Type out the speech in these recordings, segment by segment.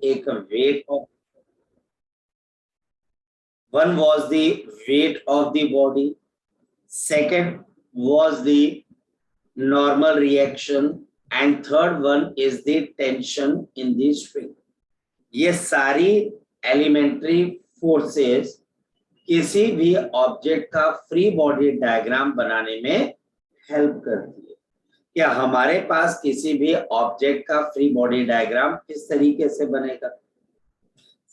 एक weight of, one was the weight of the body, second was the normal reaction, and third one is the tension in the string. ये सारी elementary forces किसी भी object का free body diagram बनाने में help करती है। क्या हमारे पास किसी भी ऑब्जेक्ट का फ्री बॉडी डायग्राम किस तरीके से बनेगा,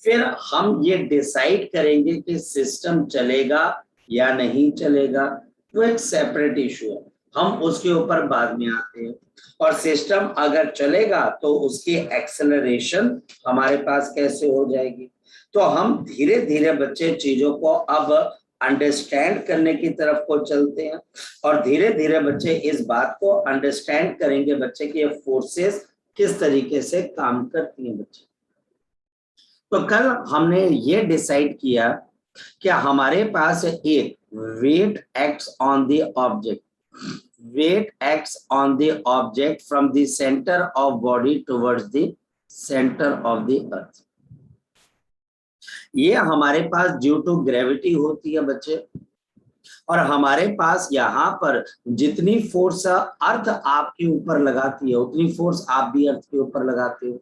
फिर हम ये डिसाइड करेंगे कि सिस्टम चलेगा या नहीं चलेगा, तो एक सेपरेट इशू है, हम उसके ऊपर बाद में आते हैं। और सिस्टम अगर चलेगा तो उसकी एक्सेलरेशन हमारे पास कैसे हो जाएगी। तो हम धीरे धीरे बच्चे चीजों को अब अंडरस्टैंड करने की तरफ को चलते हैं, और धीरे धीरे बच्चे इस बात को अंडरस्टैंड करेंगे बच्चे कि ये फोर्सेस किस तरीके से काम करती हैं बच्चे। तो कल हमने ये डिसाइड किया कि हमारे पास एक weight acts on the object, weight acts on the object from the center of body towards the center of the earth. ये हमारे पास ड्यू टू ग्रेविटी होती है बच्चे, और हमारे पास यहाँ पर जितनी फोर्स अर्थ आपके ऊपर लगाती है उतनी फोर्स आप भी अर्थ के ऊपर लगाते हो।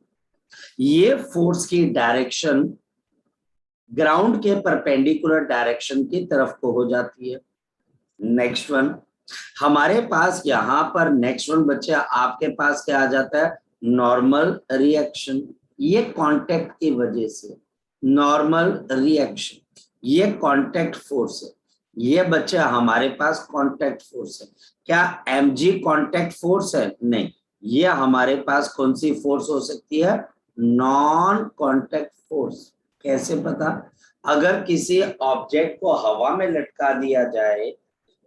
ये फोर्स की डायरेक्शन ग्राउंड के परपेंडिकुलर डायरेक्शन की तरफ को हो जाती है। नेक्स्ट वन हमारे पास यहाँ पर नेक्स्ट वन बच्चे आपके पास क्या आ जाता है, नॉर्मल रिएक्शन। ये कांटेक्ट की वजह से नॉर्मल रिएक्शन, ये कांटेक्ट फोर्स है। ये बच्चे हमारे पास कांटेक्ट फोर्स है। क्या mg कांटेक्ट फोर्स है? नहीं, ये हमारे पास कौन सी फोर्स हो सकती है, नॉन कांटेक्ट फोर्स। कैसे पता, अगर किसी ऑब्जेक्ट को हवा में लटका दिया जाए,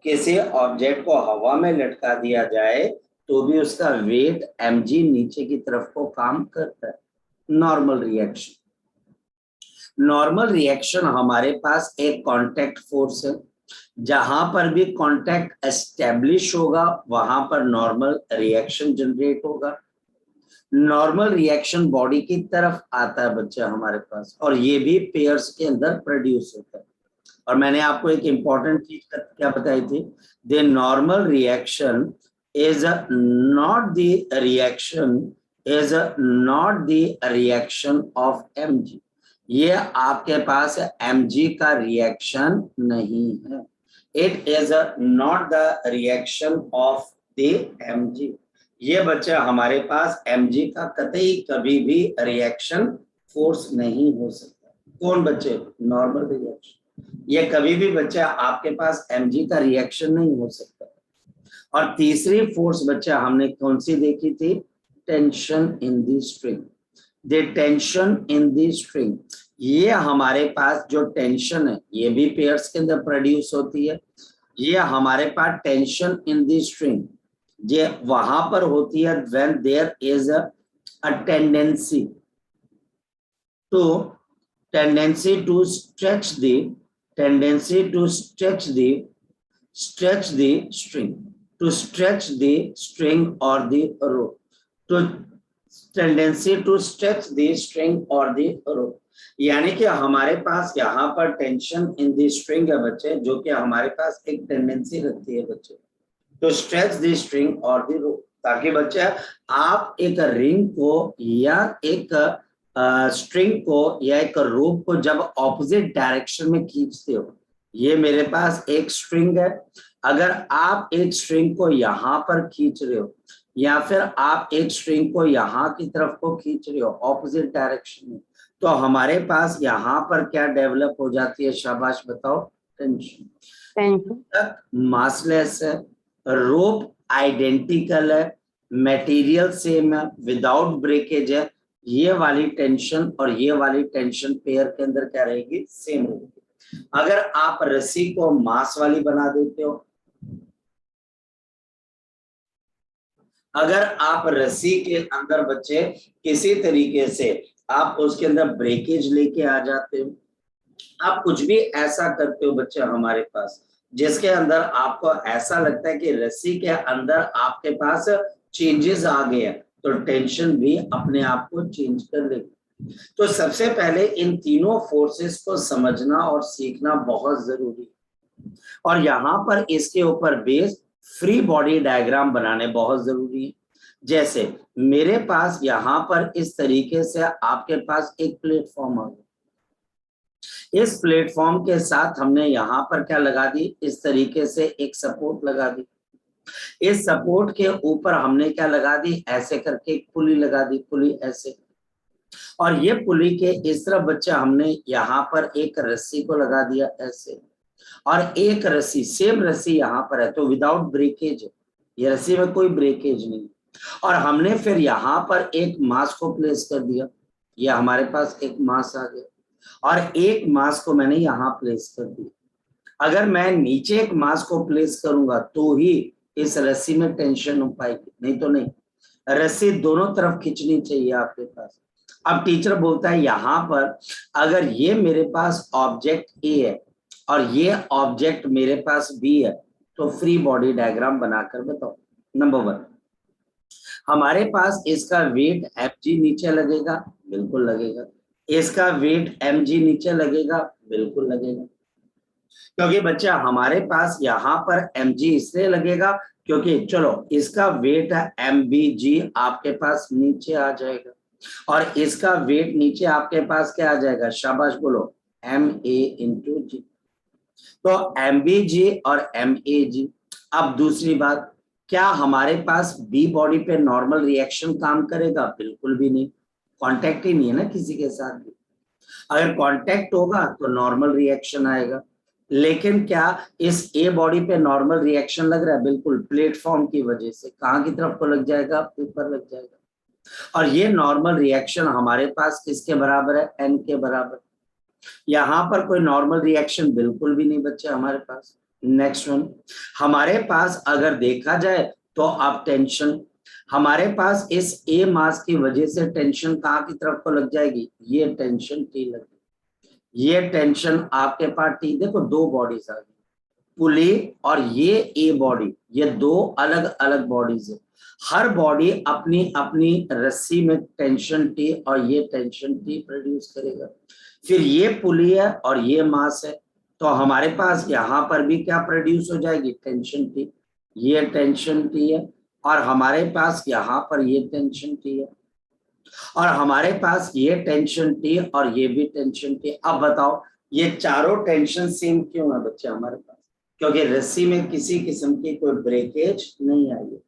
किसी ऑब्जेक्ट को हवा में लटका दिया जाए तो भी उसका वेट mg नीचे की तरफ को काम करता है। नॉर्मल रिएक्शन, नॉर्मल रिएक्शन हमारे पास एक कांटेक्ट फोर्स है। जहां पर भी कांटेक्ट एस्टेब्लिश होगा वहां पर नॉर्मल रिएक्शन जनरेट होगा। नॉर्मल रिएक्शन बॉडी की तरफ आता है बच्चे हमारे पास, और ये भी पेयर्स के अंदर प्रोड्यूस होता है। और मैंने आपको एक इंपॉर्टेंट चीज क्या बताई थी, the normal reaction is not the reaction of mg। ये आपके पास mg का रिएक्शन नहीं है, it is not the reaction of the mg। ये बच्चा हमारे पास mg का कतई कभी भी रिएक्शन फोर्स नहीं हो सकता। कौन बच्चे, नॉर्मल रिएक्शन। ये कभी भी बच्चा आपके पास mg का रिएक्शन नहीं हो सकता। और तीसरी फोर्स बच्चा हमने कौन सी देखी थी, tension in the string. The tension in the string, ये हमारे पास जो टेंशन है ये भी पेयर्स के अंदर प्रोड्यूस होती है। ये हमारे पास टेंशन इन द स्ट्रिंग ये वहां पर होती है when there is a tendency to stretch the string or the rope, tendency to stretch the string or the rope। यानी कि हमारे पास यहाँ पर टेंशन इन द स्ट्रिंग है बच्चे, जो कि हमारे पास एक टेंडेंसी रखती है बच्चे टू स्ट्रेच द स्ट्रिंग और द रोप, ताकि बच्चे आप एक रिंग को या एक स्ट्रिंग को या एक रोप को जब ऑपोजिट डायरेक्शन में खींचते हो, ये मेरे पास एक स्ट्रिंग है, अगर आप एक स्ट्रिंग को यहाँ पर खींच रहे हो या फिर आप एक स्ट्रिंग को यहाँ की तरफ को खींच रहे हो ऑपोजिट डायरेक्शन में, तो हमारे पास यहाँ पर क्या डेवलप हो जाती है, शाबाश बताओ, टेंशन। मासलेस है, रोप आइडेंटिकल है, मटेरियल सेम है, विदाउट ब्रेकेज है, ये वाली टेंशन और ये वाली टेंशन पेयर के अंदर क्या रहेगी, सेम रहेगी। अगर आप रस्सी को मास वाली बना देते हो, अगर आप रस्सी के अंदर बच्चे किसी तरीके से आप उसके अंदर ब्रेकेज लेके आ जाते हो, आप कुछ भी ऐसा करते हो बच्चे हमारे पास जिसके अंदर आपको ऐसा लगता है कि रस्सी के अंदर आपके पास चेंजेस आ गए हैं, तो टेंशन भी अपने आप को चेंज कर लेगी। तो सबसे पहले इन तीनों फोर्सेस को समझना और सीखना बहुत जरूरी है, और यहाँ पर इसके ऊपर बेस फ्री बॉडी डायग्राम बनाने बहुत जरूरी है। जैसे मेरे पास यहाँ पर इस तरीके से आपके पास एक प्लेटफॉर्म आ गया, इस प्लेटफॉर्म के साथ हमने यहाँ पर क्या लगा दी, इस तरीके से एक सपोर्ट लगा दी, इस सपोर्ट के ऊपर हमने क्या लगा दी, ऐसे करके एक पुली लगा दी, पुली ऐसे, और ये पुली के इस तरफ बच्चा हमने यहाँ पर एक रस्सी को लगा दिया ऐसे, और एक रस्सी, सेम रस्सी यहाँ पर है, तो विदाउट ब्रेकेज, ये रस्सी में कोई ब्रेकेज नहीं, और हमने फिर यहाँ पर एक मास को प्लेस कर दिया, ये हमारे पास एक मास आ गया, और एक मास को मैंने यहाँ प्लेस कर दिया। अगर मैं नीचे एक मास को प्लेस करूंगा तो ही इस रस्सी में टेंशन हो पाएगी, नहीं तो नहीं। रस्सी दोनों तरफ खींचनी चाहिए आपके पास। अब टीचर बोलता है यहाँ पर अगर ये मेरे पास ऑब्जेक्ट ए है और ये ऑब्जेक्ट मेरे पास बी है, तो फ्री बॉडी डायग्राम बनाकर बताओ। नंबर 1, हमारे पास इसका वेट mg नीचे लगेगा, बिल्कुल लगेगा। इसका वेट mg नीचे लगेगा, बिल्कुल लगेगा, क्योंकि बच्चा हमारे पास यहाँ पर mg इसलिए लगेगा क्योंकि चलो इसका वेट है mbg, आपके पास नीचे आ जाएगा, और इसका वेट नीचे आपके पास क्या आ जाएगा, शाबाश बोलो, ma इंटू जी। तो mbg और mag। अब दूसरी बात, क्या हमारे पास बी बॉडी पे नॉर्मल रिएक्शन काम करेगा, बिल्कुल भी नहीं, कांटेक्ट ही नहीं है ना किसी के साथ भी। अगर कांटेक्ट होगा तो नॉर्मल रिएक्शन आएगा, लेकिन क्या इस ए बॉडी पे नॉर्मल रिएक्शन लग रहा है, बिल्कुल, प्लेटफॉर्म की वजह से कहां की तरफ को लग जाएगा, ऊपर लग जाएगा, और ये नॉर्मल रिएक्शन हमारे पास किसके बराबर है, एन के बराबर। यहाँ पर कोई नॉर्मल रिएक्शन बिल्कुल भी नहीं बच्चे हमारे पास। नेक्स्ट वन, हमारे पास अगर देखा जाए तो अब टेंशन, हमारे पास इस ए मास की वजह से टेंशन कहाँ की तरफ को लग जाएगी, ये टेंशन टी लगी, ये टेंशन आपके पास टी, देखो दो बॉडीज आ गई, पुली और ये ए बॉडी, ये दो अलग अलग बॉडीज है, हर बॉडी अपनी अपनी रस्सी में टेंशन टी और ये टेंशन टी प्रोड्यूस करेगा। फिर ये पुली है और ये मास है, तो हमारे पास यहाँ पर भी क्या प्रोड्यूस हो जाएगी, टेंशन टी, ये टेंशन टी है, और हमारे पास यहाँ पर ये टेंशन टी है, और हमारे पास ये टेंशन टी और ये भी टेंशन टी। अब बताओ ये चारों टेंशन सेम क्यों है बच्चे हमारे पास, क्योंकि रस्सी में किसी किस्म की कोई ब्रेकेज नहीं आई है,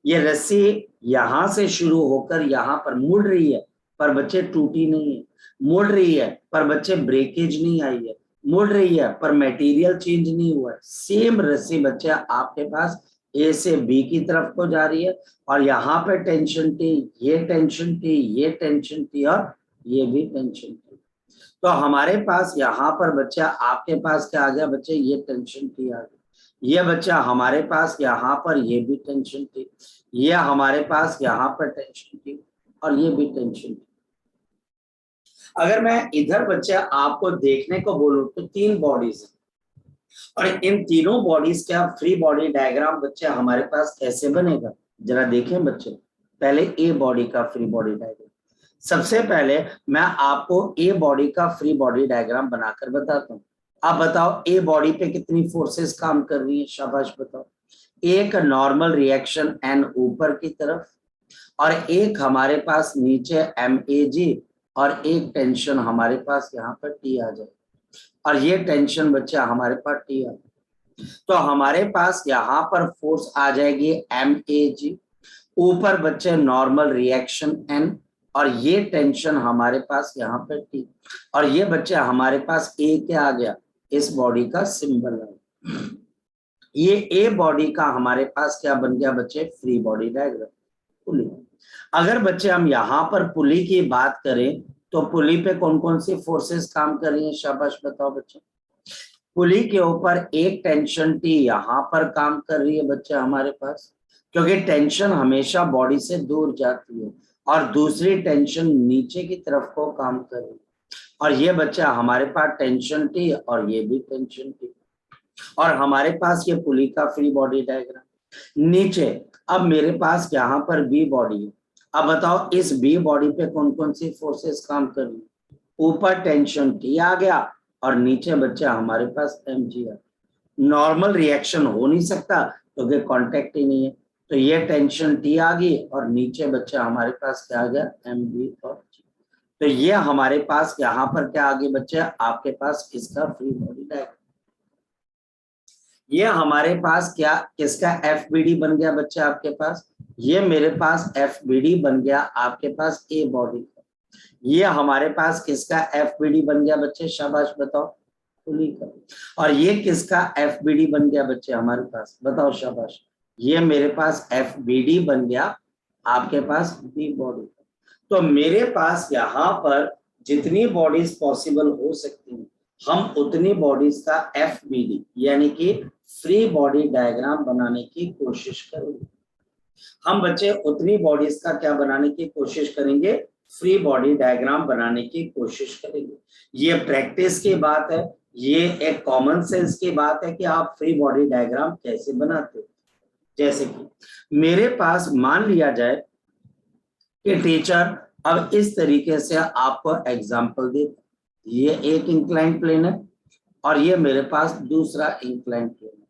ये रस्सी यहां से शुरू होकर यहाँ पर मुड़ रही है, पर बच्चे टूटी नहीं है, मुड़ रही है पर बच्चे ब्रेकेज नहीं आई है, मुड़ रही है पर मटेरियल चेंज नहीं हुआ है, सेम रस्सी बच्चे आपके पास ए से बी की तरफ को जा रही है, और यहाँ पे टेंशन टी, ये टेंशन टी, ये टेंशन टी, और ये भी टेंशन टी। तो हमारे पास यहाँ पर बच्चा आपके पास क्या आ गया बच्चे, ये टेंशन टी आ गया, ये बच्चा हमारे पास यहाँ पर ये भी टेंशन टी, ये हमारे पास यहाँ पर टेंशन टी, और ये भी टेंशन टी। अगर मैं इधर बच्चे आपको देखने को बोलूं तो तीन बॉडीज है, और इन तीनों बॉडीज का फ्री बॉडी डायग्राम बच्चे हमारे पास कैसे बनेगा, जरा देखें बच्चे। पहले ए बॉडी का फ्री बॉडी डायग्राम, सबसे पहले मैं आपको ए बॉडी का फ्री बॉडी डायग्राम बनाकर बताता हूँ। आप बताओ ए बॉडी पे कितनी फोर्सेस काम कर रही है, शाबाश बताओ। एक नॉर्मल रिएक्शन एन ऊपर की तरफ, और एक हमारे पास नीचे MAG, और एक टेंशन हमारे पास यहाँ पर टी आ जाए, और ये टेंशन बच्चा हमारे पास टी आ जाए, तो हमारे पास यहाँ पर फोर्स आ जाएगी MAG, ऊपर बच्चे नॉर्मल रिएक्शन N, और ये टेंशन हमारे पास यहाँ पर टी, और ये बच्चे हमारे पास ए क्या आ गया, इस बॉडी का सिंबल है, ये ए बॉडी का हमारे पास क्या बन गया बच्चे, फ्री बॉडी डायग्राम, पुली। अगर बच्चे हम यहाँ पर पुली की बात करें तो पुली पे कौन कौन सी फोर्सेस काम कर रही हैं, शाबाश बताओ बच्चे। पुली के ऊपर एक टेंशन टी यहाँ पर काम कर रही है बच्चे हमारे पास, क्योंकि टेंशन हमेशा बॉडी से दूर जाती है, और दूसरी टेंशन नीचे की तरफ को काम कर रही है, और ये बच्चा हमारे पास टेंशन टी और ये भी टेंशन टी, और हमारे पास ये पुली का फ्री बॉडी डायग्राम। नीचे अब मेरे पास यहाँ पर बी बॉडी है, अब बताओ इस बी बॉडी पे कौन कौन सी फोर्सेस काम कर रही? ऊपर टेंशन टी आ गया और नीचे बच्चा हमारे पास एम जी आ। नॉर्मल रिएक्शन हो नहीं सकता क्योंकि कांटेक्ट ही नहीं है, तो ये टेंशन टी आ गई और नीचे बच्चा हमारे पास क्या आ गया, एम बी और जी। तो ये हमारे पास यहाँ पर क्या आ गया बच्चे, आपके पास इसका फ्री बॉडी डायग्राम। ये हमारे पास क्या किसका एफ बी डी बन गया बच्चे आपके पास, ये मेरे पास एफ बी डी बन गया आपके पास ए बॉडी का। ये हमारे पास किसका एफ बी डी बन गया बच्चे, शाबाश बताओ, पुली का। और ये किसका एफ बी डी बन गया बच्चे हमारे पास, बताओ शाबाश, ये मेरे पास एफ बी डी बन गया आपके पास बी बॉडी का। तो मेरे पास यहाँ पर जितनी बॉडीज पॉसिबल हो सकती हैं हम उतनी बॉडीज का एफ बी डी यानी कि फ्री बॉडी डायग्राम बनाने की कोशिश करेंगे। हम बच्चे उतनी बॉडीज का क्या बनाने की कोशिश करेंगे, फ्री बॉडी डायग्राम बनाने की कोशिश करेंगे। ये प्रैक्टिस की बात है, ये एक कॉमन सेंस की बात है कि आप फ्री बॉडी डायग्राम कैसे बनाते हो। जैसे कि मेरे पास मान लिया जाए कि टीचर अब इस तरीके से आपको एग्जाम्पल दे, ये एक इंक्लाइन प्लेन है और ये मेरे पास दूसरा इंक्लाइन प्लेन है,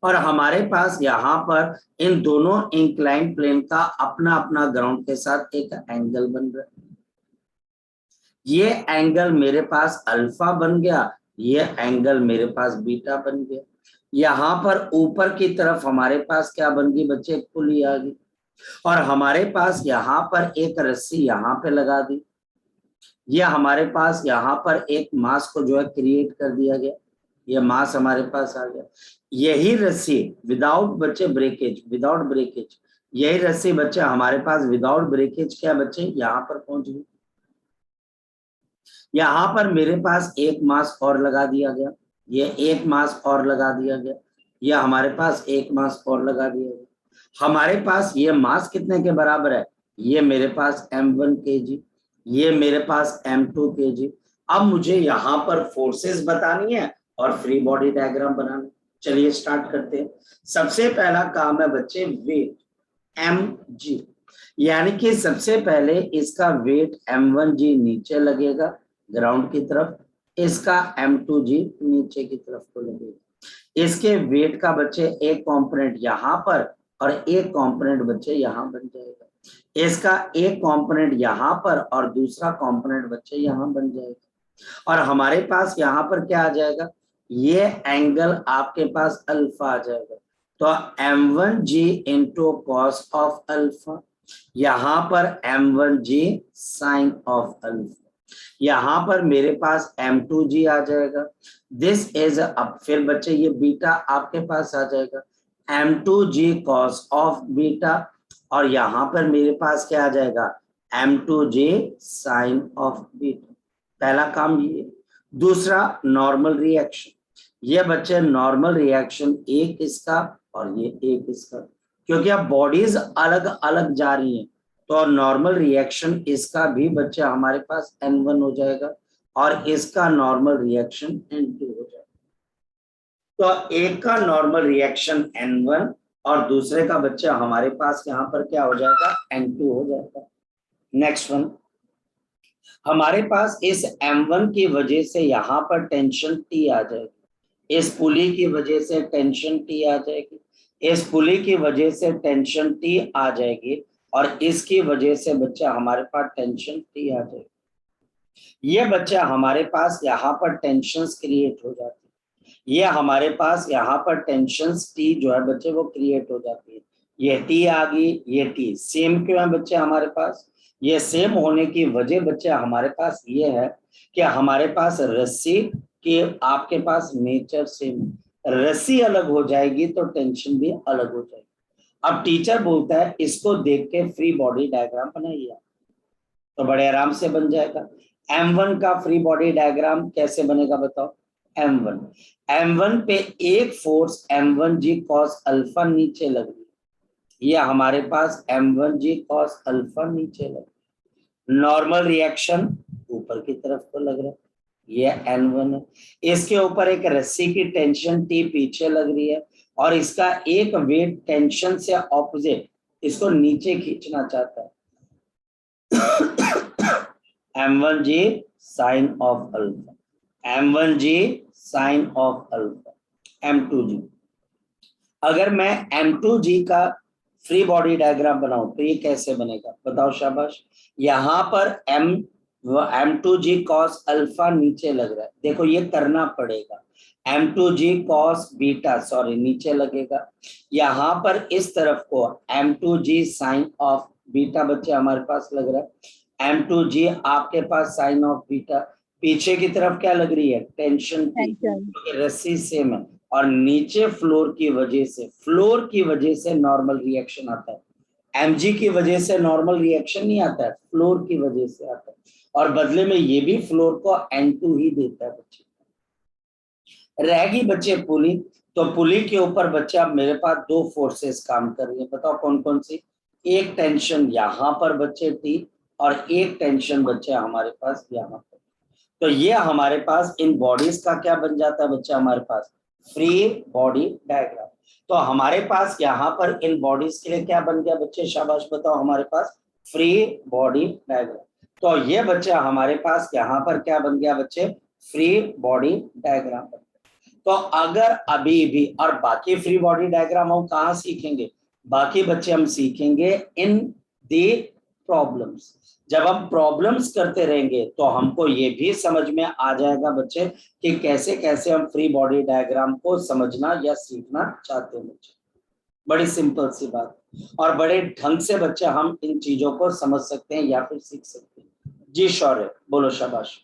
और हमारे पास यहाँ पर इन दोनों इंक्लाइन प्लेन का अपना अपना ग्राउंड के साथ एक एंगल बन रहा है। ये एंगल मेरे पास अल्फा बन गया, ये एंगल मेरे पास बीटा बन गया। यहाँ पर ऊपर की तरफ हमारे पास क्या बन गई बच्चे, पुली आ गई, और हमारे पास यहाँ पर एक रस्सी यहाँ पे लगा दी, ये हमारे पास यहाँ पर एक मास को जो है क्रिएट कर दिया गया, ये मास हमारे पास आ गया। यही रस्सी विदाउट बच्चे ब्रेकेज, विदाउट ब्रेकेज, यही रस्सी बच्चे हमारे पास विदाउट ब्रेकेज क्या बच्चे यहाँ पर पहुंच गई। यहाँ पर मेरे पास एक मास और लगा दिया गया, ये एक मास और लगा दिया गया, ये हमारे पास एक मास और लगा दिया गया। हमारे पास ये मास कितने के बराबर है, ये मेरे पास m1 kg, ये मेरे पास m2 kg। अब मुझे यहाँ पर फोर्सेस बतानी है और फ्री बॉडी डायग्राम बनाना। चलिए स्टार्ट करते हैं। सबसे पहला काम है बच्चे वेट mg, यानी कि सबसे पहले इसका वेट m1g नीचे लगेगा ग्राउंड की तरफ, इसका m2g नीचे की तरफ को लगेगा। इसके वेट का बच्चे एक कंपोनेंट यहाँ पर और एक कंपोनेंट बच्चे यहाँ बन जाएगा, इसका एक कंपोनेंट यहाँ पर और दूसरा कंपोनेंट बच्चे यहाँ बन जाएगा। और हमारे पास यहाँ पर क्या आ जाएगा, ये एंगल आपके पास अल्फा आ जाएगा, तो m1g into cos of alpha, यहाँ पर m1g साइन ऑफ अल्फा, यहाँ पर मेरे पास m2g आ जाएगा। दिस इज अब फिर बच्चे ये बीटा आपके पास आ जाएगा, m2g कॉस ऑफ बीटा, और यहाँ पर मेरे पास क्या आ जाएगा, m2g साइन ऑफ बीटा। पहला काम ये। दूसरा नॉर्मल रिएक्शन, ये बच्चे नॉर्मल रिएक्शन एक इसका और ये एक इसका, क्योंकि अब बॉडीज अलग अलग जा रही हैं तो नॉर्मल रिएक्शन इसका भी बच्चा हमारे पास n1 हो जाएगा और इसका नॉर्मल रिएक्शन n2 हो जाएगा। तो एक का नॉर्मल रिएक्शन n1 और दूसरे का बच्चा हमारे पास यहाँ पर क्या हो जाएगा, n2 हो जाएगा। नेक्स्ट वन, हमारे पास इस m1 की वजह से यहाँ पर टेंशन T आ जाएगी, इस पुली की वजह से टेंशन T आ जाएगी, इस पुली की वजह से टेंशन T आ जाएगी, और इसकी वजह से बच्चा हमारे पास टेंशन T आ जाएगी। ये बच्चा हमारे पास यहाँ पर टेंशन क्रिएट हो जाती है, ये हमारे पास यहाँ पर टेंशन T जो है बच्चे वो क्रिएट हो जाती है। ये T आ गई, ये T सेम क्यों है बच्चे हमारे पास, ये सेम होने की वजह बच्चे हमारे पास ये है कि हमारे पास रस्सी के आपके पास नेचर सेम, रस्सी अलग हो जाएगी तो टेंशन भी अलग हो जाएगी। अब टीचर बोलता है इसको देख के फ्री बॉडी डायग्राम बनाइए, तो बड़े आराम से बन जाएगा। m1 का फ्री बॉडी डायग्राम कैसे बनेगा बताओ, m1 पे एक फोर्स m1g cos अल्फा नीचे लग रही है, ये हमारे पास m1g cos अल्फा नीचे लग रही है। नॉर्मल रिएक्शन ऊपर की तरफ को लग रहा है, ये n1 है। इसके ऊपर एक रस्सी की टेंशन T पीछे लग रही है और इसका एक वेट टेंशन से ऑपोजिट इसको नीचे खींचना चाहता है। m1g sine of alpha, m1g sine of alpha, m2g। अगर मैं m2g का फ्री बॉडी डायग्राम बनाऊं तो ये कैसे बनेगा बताओ शाबाश। यहां पर m2g cos अल्फा नीचे लग रहा है, देखो ये करना पड़ेगा। m2g cos बीटा सॉरी नीचे लगेगा। यहां पर इस तरफ को m2g साइन ऑफ बीटा बच्चे हमारे पास लग रहा है। m2g आपके पास साइन ऑफ बीटा, पीछे की तरफ क्या लग रही है टेंशन की, रस्सी सेम है। और नीचे फ्लोर की वजह से नॉर्मल रिएक्शन आता है। mg की वजह से नॉर्मल रिएक्शन नहीं आता है, फ्लोर की वजह से आता है। और बदले में ये भी फ्लोर को n2 ही देता है बच्चे। रहेगी बच्चे पुली, तो पुली के ऊपर बच्चे अब मेरे पास दो फोर्सेस काम कर रही है, बताओ कौन कौन सी। एक टेंशन यहाँ पर बच्चे T और एक टेंशन बच्चे हमारे पास यहाँ पर। तो ये हमारे पास इन बॉडीज का क्या बन जाता है बच्चा हमारे पास फ्री बॉडी डायग्राम। तो हमारे पास यहाँ पर इन बॉडीज के लिए क्या बन गया बच्चे शाबाश बताओ हमारे पास फ्री बॉडी डायग्राम। तो ये बच्चे हमारे पास यहाँ पर क्या बन गया बच्चे फ्री बॉडी डायग्राम। तो अगर अभी भी और बाकी फ्री बॉडी डायग्राम हम कहाँ सीखेंगे, बाकी बच्चे हम सीखेंगे इन दी प्रॉब्लम्स। जब हम प्रॉब्लम्स करते रहेंगे तो हमको ये भी समझ में आ जाएगा बच्चे कि कैसे कैसे हम फ्री बॉडी डायग्राम को समझना या सीखना चाहते हैं बच्चे। बड़ी सिंपल सी बात और बड़े ढंग से बच्चे हम इन चीजों को समझ सकते हैं या फिर सीख सकते हैं। जी शौर्य बोलो शाबाश।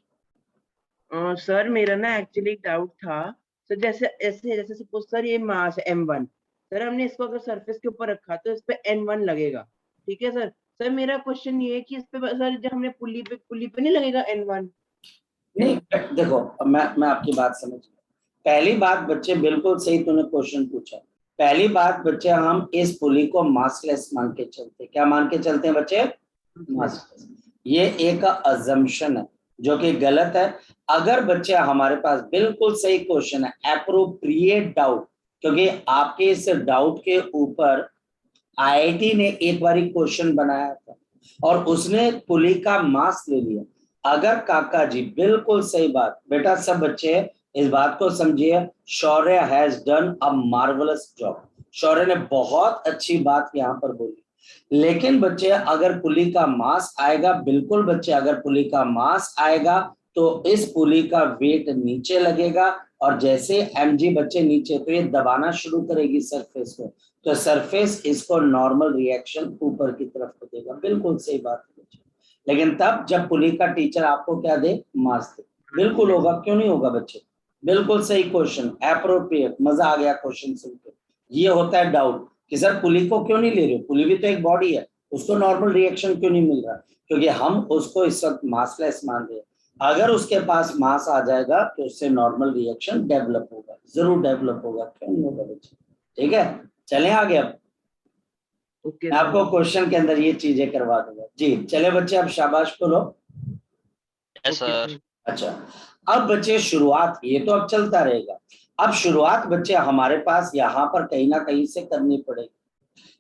सर मेरा ना एक्चुअली डाउट था सर, जैसे ऐसे जैसे सपोज सर ये मास है m1, सर हमने इसको अगर सरफेस के ऊपर रखा तो इस पे n1 लगेगा, ठीक है सर। सर मेरा क्वेश्चन ये है कि इस पे सर जब हमने पुली पे नहीं लगेगा n1? नहीं देखो मैं आपकी बात समझ गया। पहली बात बच्चे बिल्कुल सही तूने क्वेश्चन पूछा। पहली बात बच्चे हम इस पुली को मासलेस मान के चलते, क्या मान के चलते हैं बच्चे मासलेस। ये एक अजम्पशन है जो कि गलत है। अगर बच्चे हमारे पास बिल्कुल सही क्वेश्चन है एप्रोप्रिएट डाउट, क्योंकि आपके इस डाउट के ऊपर आईआईटी ने एक बार क्वेश्चन बनाया था और उसने पुली का मास ले लिया। अगर काका जी बिल्कुल सही बात बेटा, सब बच्चे इस बात को समझिए, Shaurya has done a marvellous job. Shaurya ने बहुत अच्छी बात यहाँ पर बोली। लेकिन बच्चे अगर पुली का मास आएगा, बिल्कुल बच्चे अगर पुली का मास आएगा तो इस पुली का वेट नीचे लगेगा और जैसे mg बच्चे नीचे तो ये दबाना शुरू करेगी सरफेस को, तो सरफेस इसको नॉर्मल रिएक्शन ऊपर की तरफ को देगा। बिल्कुल सही बात है बच्चे। लेकिन तब जब पुली का टीचर आपको क्या दे मास दे, बिल्कुल होगा, क्यों नहीं होगा बच्चे। बिल्कुल सही क्वेश्चन एप्रोप्रिएट, मजा आ गया क्वेश्चन सुनकर। ये होता है डाउट कि सर पुली को क्यों नहीं ले रहे हो, पुली भी तो एक बॉडी है, उसको नॉर्मल रिएक्शन क्यों नहीं मिल रहा, क्योंकि हम उसको इस वक्त मासलेस मान रहे हैं। अगर उसके पास मास आ जाएगा तो उससे नॉर्मल रिएक्शन डेवलप होगा, जरूर डेवलप होगा, क्यों नहीं होगा बच्चे। ठीक है चलें आगे। अब मैं आपको क्वेश्चन के अंदर ये चीजें करवा दूंगा। जी चले बच्चे अब शाबाश बोलो। सर अच्छा अब बच्चे शुरुआत, ये तो अब चलता रहेगा। अब शुरुआत बच्चे हमारे पास यहाँ पर कहीं ना कहीं से करनी पड़ेगी,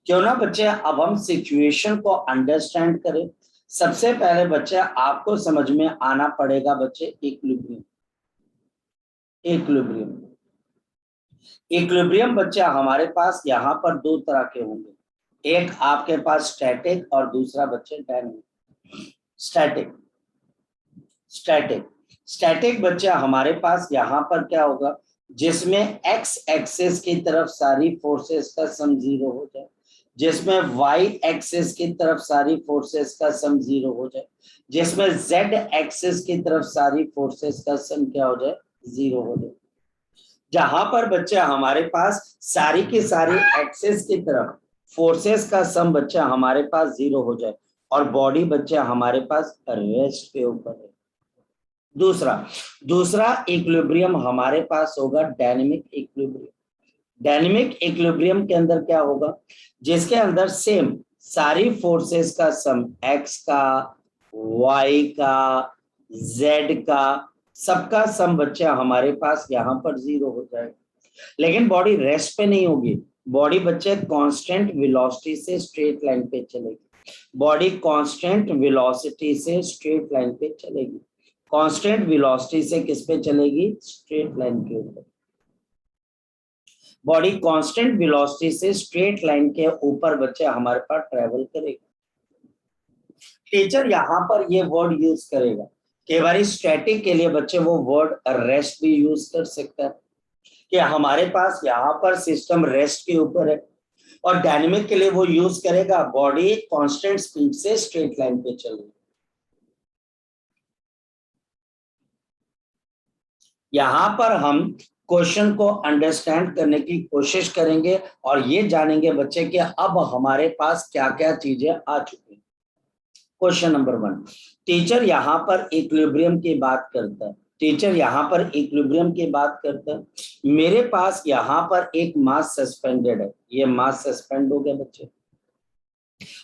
क्यों ना बच्चे। अब हम सिचुएशन को अंडरस्टैंड करें। सबसे पहले बच्चे आपको समझ में आना पड़ेगा बच्चे इक्विलिब्रियम। इक्विलिब्रियम इक्विलिब्रियम बच्चे हमारे पास यहाँ पर दो तरह के होंगे, एक आपके पास स्टैटिक और दूसरा बच्चे डायनामिक। स्टैटिक स्टैटिक स्टैटिक बच्चे हमारे पास यहाँ पर क्या होगा, जिसमें एक्स एक्सिस की तरफ सारी फोर्सेस का सम 0 हो जाए, जिसमें वाई एक्सिस की तरफ सारी फोर्सेस का सम 0 हो जाए, जिसमें जेड एक्सिस की तरफ सारी फोर्सेस का सम क्या हो जाए 0 हो जाए। जहां पर बच्चे हमारे पास सारी की सारी एक्सिस की तरफ फोर्सेस का सम बच्चा हमारे पास 0 हो जाए और बॉडी बच्चा हमारे पास रेस्ट के ऊपर है। दूसरा इक्विलिब्रियम हमारे पास होगा डायनेमिक इक्विलिब्रियम। डायनेमिक इक्विलिब्रियम के अंदर क्या होगा, जिसके अंदर सेम सारी फोर्सेस का सम एक्स का, वाई का, जेड का, सबका सम बच्चा हमारे पास यहाँ पर 0 हो जाएगा। लेकिन बॉडी रेस्ट पे नहीं होगी, बॉडी बच्चे कांस्टेंट वेलोसिटी से स्ट्रेट लाइन पे चलेगी। बॉडी कांस्टेंट वेलोसिटी से स्ट्रेट लाइन पे चलेगी। कांस्टेंट वेलोसिटी से किस पे चलेगी? स्ट्रेट लाइन के ऊपर। बॉडी कांस्टेंट वेलोसिटी से स्ट्रेट लाइन के ऊपर बच्चे हमारे पास ट्रेवल करेगा। टीचर यहाँ पर ये वर्ड यूज करेगा। कई बार स्टैटिक के लिए बच्चे वो वर्ड रेस्ट भी यूज कर सकता है कि हमारे पास यहाँ पर सिस्टम रेस्ट के ऊपर है, और डायनेमिक के लिए वो यूज करेगा बॉडी कांस्टेंट स्पीड से स्ट्रेट लाइन पे चल रही है। यहाँ पर हम क्वेश्चन को अंडरस्टैंड करने की कोशिश करेंगे और ये जानेंगे बच्चे कि अब हमारे पास क्या क्या चीजें आ चुकी हैं। क्वेश्चन नंबर 1, टीचर यहाँ पर इक्विलिब्रियम की बात करता है। टीचर यहाँ पर इक्विलिब्रियम की बात करता है। मेरे पास यहाँ पर एक मास सस्पेंडेड है। ये मास सस्पेंड हो गया बच्चे,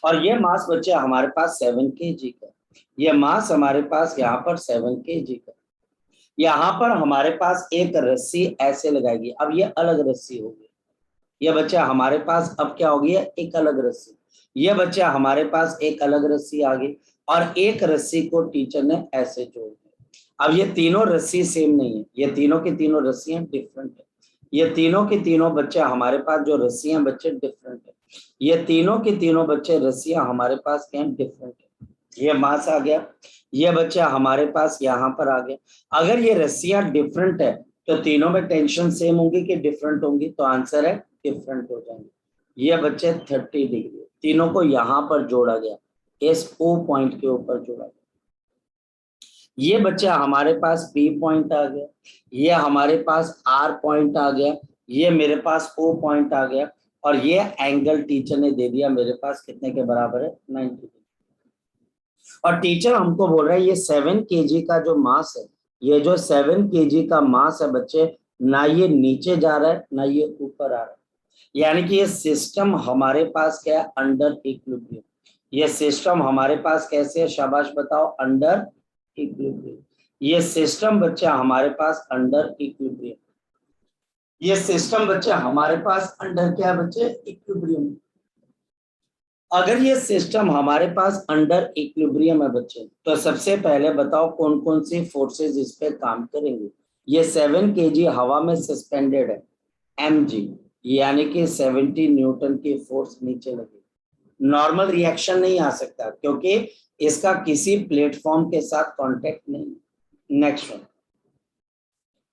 और ये मास बच्चे हमारे पास 7 kg का। ये मास हमारे पास यहाँ पर 7 kg का। यहाँ पर हमारे पास एक रस्सी ऐसे लगाएगी। अब ये अलग रस्सी होगी। ये बच्चा हमारे पास अब क्या होगी? एक अलग रस्सी। ये बच्चा हमारे पास एक अलग रस्सी आ गई, और एक रस्सी को टीचर ने ऐसे जोड़ दिया। अब ये तीनों रस्सी सेम नहीं है, ये तीनों की तीनों रस्सियां डिफरेंट है। ये तीनों की तीनों बच्चे हमारे पास जो रस्सियां बच्चे डिफरेंट है। ये तीनों की तीनों बच्चे रस्सियां हमारे पास क्या डिफरेंट है। ये मास आ गया, ये बच्चा हमारे पास यहाँ पर आ गया। अगर ये रस्सियां डिफरेंट है तो तीनों में टेंशन सेम होंगी कि डिफरेंट होंगी? तो आंसर है डिफरेंट हो जाएंगे। ये बच्चे 30 डिग्री, तीनों को यहाँ पर जोड़ा गया, इस O पॉइंट के ऊपर जोड़ा गया। ये बच्चा हमारे पास P पॉइंट आ गया, ये हमारे पास R पॉइंट आ गया, ये मेरे पास O पॉइंट आ गया, और ये एंगल टीचर ने दे दिया मेरे पास कितने के बराबर है? 90। और टीचर हमको बोल रहा है ये 7 kg का जो मास है, ये जो 7 kg का मास है बच्चे, ना ये नीचे जा रहा है ना ये ऊपर आ रहा है। यानी कि ये सिस्टम हमारे पास क्या है? Under equilibrium. ये सिस्टम हमारे पास कैसे है? शाबाश बताओ, अंडर इक्विलिब्रियम। ये सिस्टम बच्चा हमारे पास अंडर इक्विलिब्रियम। ये सिस्टम बच्चा हमारे पास अंडर क्या है बच्चे? इक्विलिब्रियम। अगर ये सिस्टम हमारे पास अंडर इक्विलिब्रियम है बच्चे, तो सबसे पहले बताओ कौन कौन सी फोर्सेस इस पे काम करेंगे। ये 7 kg हवा में सस्पेंडेड है, mg यानी कि 70 न्यूटन की फोर्स नीचे लगी। नॉर्मल रिएक्शन नहीं आ सकता क्योंकि इसका किसी प्लेटफॉर्म के साथ कांटेक्ट नहीं। नेक्स्ट वन,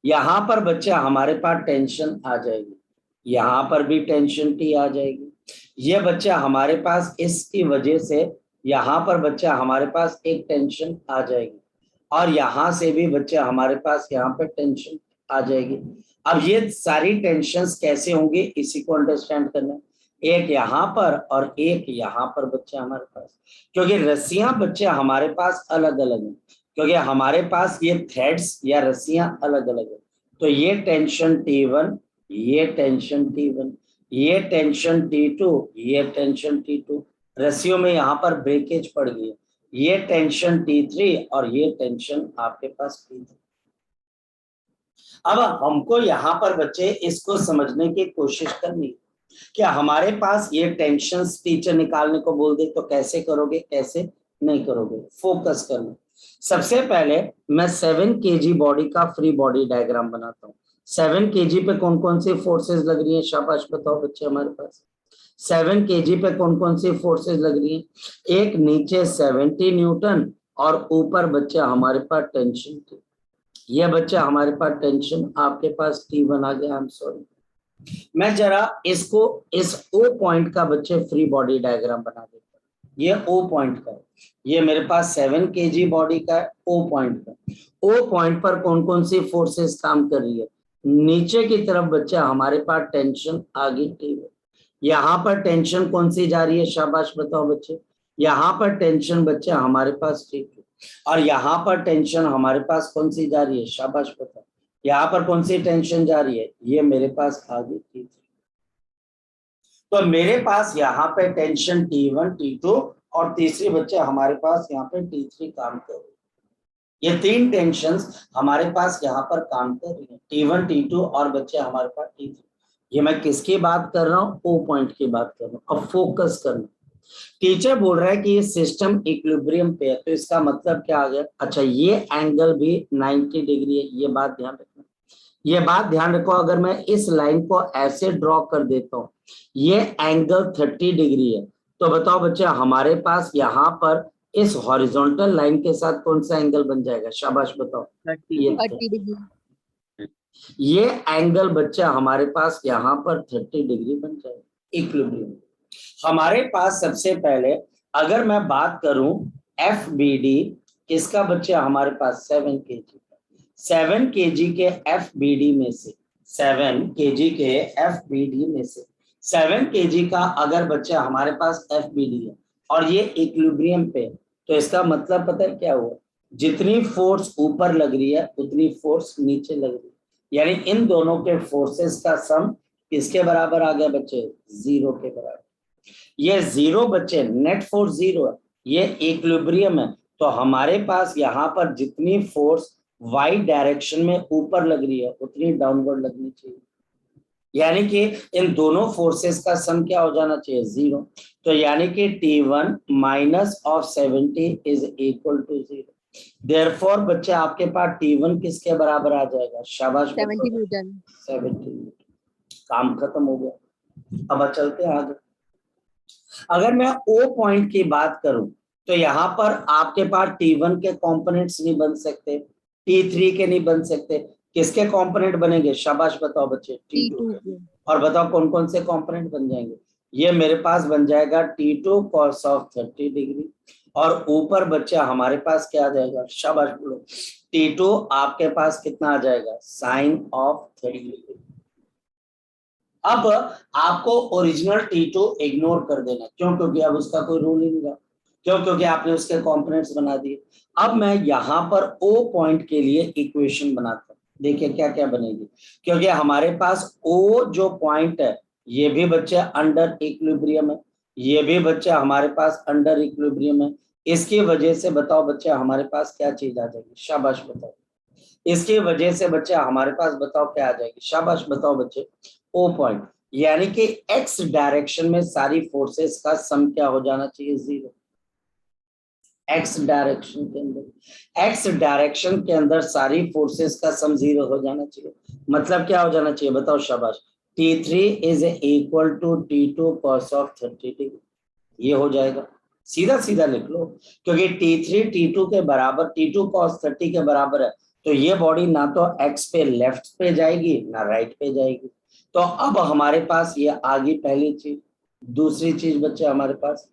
यहाँ पर बच्चा हमारे पास टेंशन आ जाएगी, यहाँ पर भी टेंशन टी आ जाएगी। ये बच्चा हमारे पास इसकी वजह से यहाँ पर बच्चा हमारे पास एक टेंशन आ जाएगी, और यहाँ से भी बच्चा हमारे पास यहाँ पर टेंशन आ जाएगी। अब ये सारी टेंशन्स कैसे होंगी इसी को अंडरस्टैंड करना है। एक यहाँ पर और एक यहाँ पर बच्चा हमारे पास, क्योंकि रस्सियां बच्चे हमारे पास अलग अलग हैं, क्योंकि हमारे पास ये थ्रेड्स या रस्सियां अलग अलग है। तो ये टेंशन T1, ये टेंशन T1, ये टेंशन T2, ये टेंशन T2। रस्सियों में यहाँ पर ब्रेकेज पड़ गई है। ये टेंशन T3 और ये टेंशन आपके पास T3। अब हमको यहाँ पर बच्चे इसको समझने की कोशिश करनी है कि हमारे पास ये टेंशन टीचर निकालने को बोल दे तो कैसे करोगे, कैसे नहीं करोगे। फोकस करना। सबसे पहले मैं 7 kg बॉडी का फ्री बॉडी डायग्राम बनाता हूँ। 7 kg पे कौन कौन सी फोर्सेस लग रही है? शाबाश बताओ बच्चे हमारे पास 7 kg पे कौन कौन सी फोर्सेस लग रही है? एक नीचे 70 न्यूटन और ऊपर बच्चे हमारे पास टेंशन थी। ये बच्चा हमारे पास टेंशन आपके पास T1 आ गया। आई एम सॉरी, मैं जरा इसको इस O पॉइंट का बच्चे फ्री बॉडी डायग्राम बना देता हूँ। ये O पॉइंट का है, ये मेरे पास 7 kg बॉडी का है, O पॉइंट का। O पॉइंट पर कौन कौन सी फोर्सेस काम कर रही है? नीचे की तरफ बच्चा हमारे पास टेंशन आ गई T1। यहाँ पर टेंशन कौन सी जा रही है? शाबाश बताओ बच्चे, यहाँ पर टेंशन बच्चा हमारे पास T2, और यहाँ पर टेंशन हमारे पास कौन सी जा रही है? शाबाश बताओ, यहाँ पर कौन सी टेंशन जा रही है? ये मेरे पास आ गई T3। तो मेरे पास यहाँ पे टेंशन T1, T2 और तीसरी बच्चे हमारे पास यहाँ पे T3 काम कर रही है। ये तीन टेंशंस हमारे पास यहाँ पर काम कर रही है, T1, T2 और बच्चे हमारे पास T3। ये मैं किसकी बात कर रहा हूँ? ओ पॉइंट की बात कर रहा हूँ। अब फोकस करना। टीचर बोल रहा है कि ये सिस्टम इक्विलिब्रियम पे है, तो इसका मतलब क्या आ गया? अच्छा, ये एंगल भी 90 डिग्री है, ये बात ध्यान रखना। ये बात ध्यान रखो, अगर मैं इस लाइन को ऐसे ड्रॉ कर देता हूँ, ये एंगल 30 डिग्री है, तो बताओ बच्चे हमारे पास यहाँ पर इस हॉरिजॉन्टल लाइन के साथ कौन सा एंगल बन जाएगा? शाबाश बताओ। 30 ये 30 डिग्री। ये एंगल बच्चा हमारे पास यहाँ पर 30 डिग्री बन जाएगा इक्विलिब्रियम। हमारे पास सबसे पहले अगर मैं बात करूं एफ बी डी किसका बच्चा हमारे पास 7 kg 7 kg के एफ बी डी में से 7 kg के एफ बी डी में से 7 kg का अगर बच्चा हमारे पास एफ बी डी है और ये इक्विलिब्रियम पे, तो इसका मतलब पता है क्या हुआ? जितनी फोर्स ऊपर लग रही है उतनी फोर्स नीचे लग रही है, यानी इन दोनों के फोर्सेस का सम किसके बराबर आ गया बच्चे? 0 के बराबर। ये 0 बच्चे नेट फोर्स 0 है, ये इक्विलिब्रियम है, तो हमारे पास यहाँ पर जितनी फोर्स वाई डायरेक्शन में ऊपर लग रही है उतनी डाउनवर्ड लगनी चाहिए, यानी कि इन दोनों फोर्सेस का सम क्या हो जाना चाहिए? 0। तो यानी कि T1 minus of 70 is equal to 0। Therefore बच्चे आपके पास T1 किसके बराबर आ जाएगा? शाबाश 70 न्यूटन। 70। काम खत्म हो गया। अब चलते हैं आगे। अगर मैं ओ पॉइंट की बात करूं तो यहाँ पर आपके पास T1 के कंपोनेंट्स नहीं बन सकते, T3 के नहीं बन सकते, किसके कंपोनेंट बनेंगे? शाबाश बताओ बच्चे। T2 के। और बताओ कौन कौन से कंपोनेंट बन जाएंगे? ये मेरे पास बन जाएगा T2 cos ऑफ 30 डिग्री, और ऊपर बच्चा हमारे पास क्या आ जाएगा? शाबाश बोलो। T2 आपके पास कितना आ जाएगा? Sine of 30 degree. अब आपको ओरिजिनल T2 इग्नोर कर देना, क्यों? क्योंकि अब उसका कोई रूल ही नहीं रहा। क्यों? क्योंकि आपने उसके कंपोनेंट्स बना दिए। अब मैं यहाँ पर O पॉइंट के लिए इक्वेशन बनाता हूँ, देखिए क्या क्या बनेगी। क्योंकि हमारे पास O जो पॉइंट है ये भी बच्चे अंडर इक्विलिब्रियम है, ये भी बच्चे हमारे पास अंडर इक्विलिब्रियम है। इसकी वजह से बताओ बच्चे हमारे पास क्या चीज आ जाएगी? शाबाश बताओ। इसकी वजह से बच्चे हमारे पास बताओ क्या आ जाएगी? शाबाश बताओ बच्चे। ओ पॉइंट, यानी कि एक्स डायरेक्शन में सारी फोर्सेस का सम क्या हो जाना चाहिए? 0। एक्स डायरेक्शन के अंदर, एक्स डायरेक्शन के अंदर सारी फोर्सेस का सम 0 हो जाना चाहिए। मतलब क्या हो जाना चाहिए? बताओ शाबाश। T3 is equal to T2 cos of 30 degree, ये हो जाएगा। सीधा सीधा लिख लो, क्योंकि T3 T2 के बराबर, T2 cos 30 के बराबर है, तो ये बॉडी ना तो एक्स पे लेफ्ट पे जाएगी ना राइट पे जाएगी। तो अब हमारे पास ये आ गई पहली चीज। दूसरी चीज बच्चे हमारे पास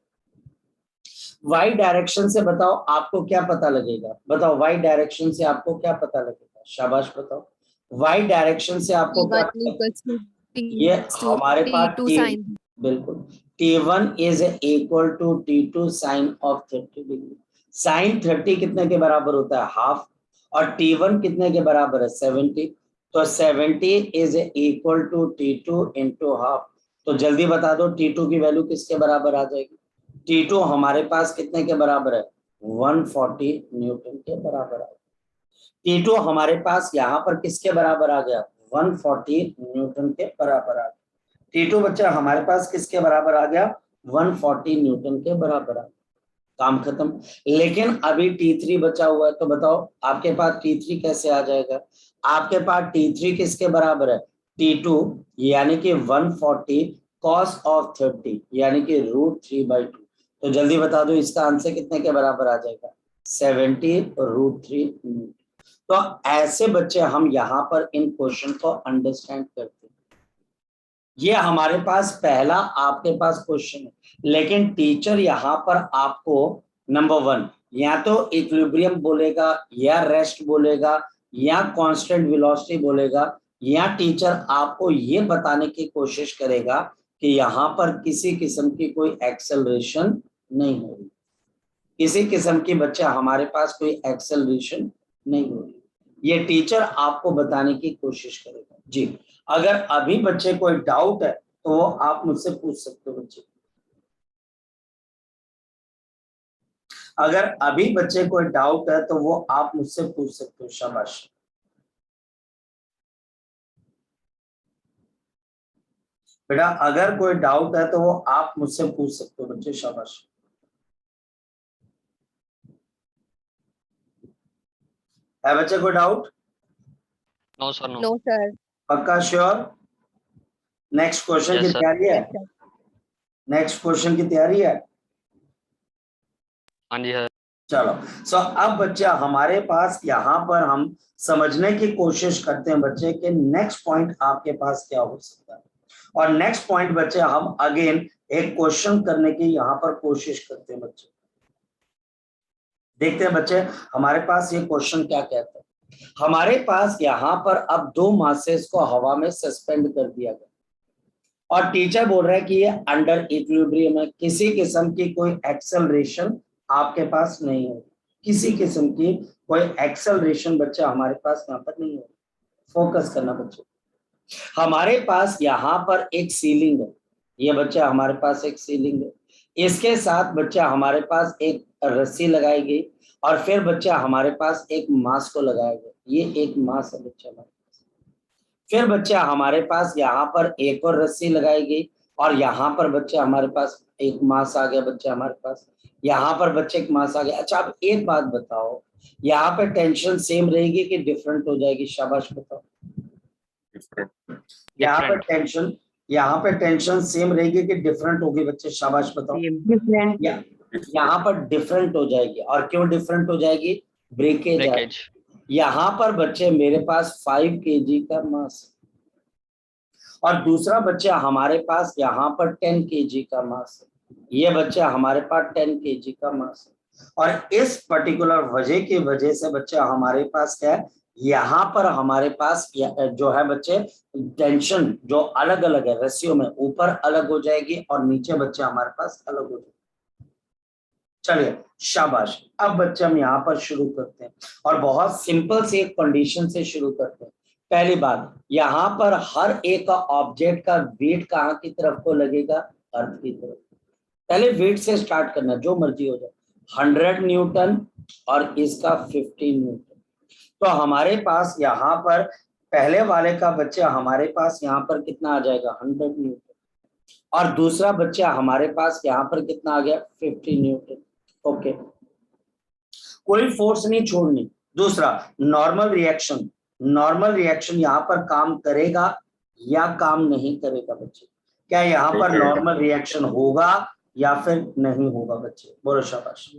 वाई डायरेक्शन से बताओ आपको क्या पता लगेगा? बताओ वाई डायरेक्शन से आपको क्या पता लगेगा? शाबाश बताओ। वाई डायरेक्शन से आपको क्या पता? ये हमारे पास बिल्कुल T1 is equal to T2 sine of 30 degree. Sine 30 कितने के बराबर होता है? हाफ। और T1 कितने के बराबर है? 70। तो 70 is equal to T2 into half. तो जल्दी बता दो T2 की वैल्यू किसके बराबर आ जाएगी? T2 हमारे पास कितने के बराबर है? 140 न्यूटन के बराबर आ गया। T2 हमारे पास यहाँ पर किसके बराबर आ गया? 140 न्यूटन के बराबर आ गया। T2 बच्चा हमारे पास किसके बराबर आ गया? 140 न्यूटन के बराबर आ गया। काम खत्म। लेकिन अभी T3 बचा हुआ है, तो बताओ आपके पास T3 कैसे आ जाएगा? आपके पास T3 किसके बराबर है? T2 यानी कि 140 cos ऑफ 30 यानी कि √3/2। तो जल्दी बता दो इसका आंसर कितने के बराबर आ जाएगा? 70 √3। तो ऐसे बच्चे हम यहाँ पर इन क्वेश्चन को अंडरस्टैंड करते हैं। ये हमारे पास पहला आपके पास क्वेश्चन है, लेकिन टीचर यहाँ पर आपको नंबर 1 या तो इक्विलिब्रियम बोलेगा, या रेस्ट बोलेगा, या कांस्टेंट वेलोसिटी बोलेगा, या टीचर आपको ये बताने की कोशिश करेगा कि यहाँ पर किसी किस्म की कोई एक्सेलरेशन नहीं हो रही, किसी किस्म की बच्चा हमारे पास कोई एक्सेलरेशन नहीं हो रही। ये टीचर आपको बताने की कोशिश करेगा जी। अगर अभी बच्चे कोई डाउट है तो वो आप मुझसे पूछ सकते हो बच्चे। अगर अभी बच्चे कोई डाउट है तो वो आप मुझसे पूछ सकते हो। शाबाश। बेटा अगर कोई डाउट है तो वो आप मुझसे पूछ सकते हो बच्चे, शाबाश। है बच्चे कोई doubt? No sir, no. No sir. पक्का श्योर? नेक्स्ट क्वेश्चन Yes, की sir. तैयारी है? Yes sir. नेक्स्ट क्वेश्चन की तैयारी है? हाँ जी सर। चलो अब बच्चे हमारे पास यहाँ पर हम समझने की कोशिश करते हैं बच्चे के नेक्स्ट पॉइंट आपके पास क्या हो सकता है। और नेक्स्ट पॉइंट बच्चे हम अगेन एक क्वेश्चन करने की यहाँ पर कोशिश करते हैं बच्चे। देखते हैं बच्चे हमारे पास ये क्वेश्चन क्या कहता है। हमारे पास यहाँ पर अब 2 मासेस को हवा में सस्पेंड कर दिया गया और टीचर बोल रहा है कि ये अंडर इक्विलिब्रियम है, किसी किस्म की कोई एक्सेलरेशन आपके पास नहीं है, किसी किस्म की कोई एक्सेलरेशन बच्चा हमारे पास यहाँ पर नहीं है। फोकस करना बच्चे। हमारे पास यहाँ पर एक सीलिंग है, ये बच्चा हमारे पास एक सीलिंग है, इसके साथ बच्चा हमारे पास एक रस्सी लगाई गई और फिर बच्चा हमारे पास एक मास को लगाया गया, ये एक मास है बच्चा हमारे पास। फिर बच्चा हमारे पास यहाँ पर एक और रस्सी लगाई गई और यहाँ पर बच्चा हमारे पास एक मास आ गया बच्चा हमारे पास, यहाँ पर बच्चे एक मास आ गया। अच्छा अब एक बात बताओ, यहाँ पे टेंशन सेम रहेगी कि डिफरेंट हो जाएगी? शाबाश बताओ। यहाँ पे टेंशन सेम रहेगी कि डिफरेंट होगी बच्चे? शाबाश बताओ। डिफरेंट। यहाँ पर डिफरेंट हो जाएगी। और क्यों डिफरेंट हो जाएगी? ब्रेकेज। यहाँ पर बच्चे मेरे पास 5 kg का मास और दूसरा बच्चा हमारे पास यहाँ पर 10 kg का मास है, ये बच्चा हमारे पास 10 kg का मास है। और इस पर्टिकुलर वजह की वजह से बच्चा हमारे पास क्या है, यहाँ पर हमारे पास जो है बच्चे टेंशन जो अलग अलग है रस्सियों में, ऊपर अलग हो जाएगी और नीचे बच्चे हमारे पास अलग हो जाएगी। चलिए शाबाश। अब बच्चे हम यहाँ पर शुरू करते हैं और बहुत सिंपल से एक कंडीशन से शुरू करते हैं। पहली बात, यहाँ पर हर एक ऑब्जेक्ट का वेट कहाँ की तरफ को लगेगा? अर्थ की तरफ। पहले वेट से स्टार्ट करना, जो मर्जी हो जाए, 100 न्यूटन और इसका 50 न्यूटन। तो हमारे पास यहाँ पर पहले वाले का बच्चा हमारे पास यहाँ पर कितना आ जाएगा? 100 न्यूटन और दूसरा बच्चा हमारे पास यहाँ पर कितना आ गया? 50 न्यूटन। ओके, कोई फोर्स नहीं छोड़नी। दूसरा नॉर्मल रिएक्शन यहाँ पर काम करेगा या काम नहीं करेगा बच्चे? क्या यहाँ पर नॉर्मल रिएक्शन होगा या फिर नहीं होगा बच्चे? बोलो शाबाश,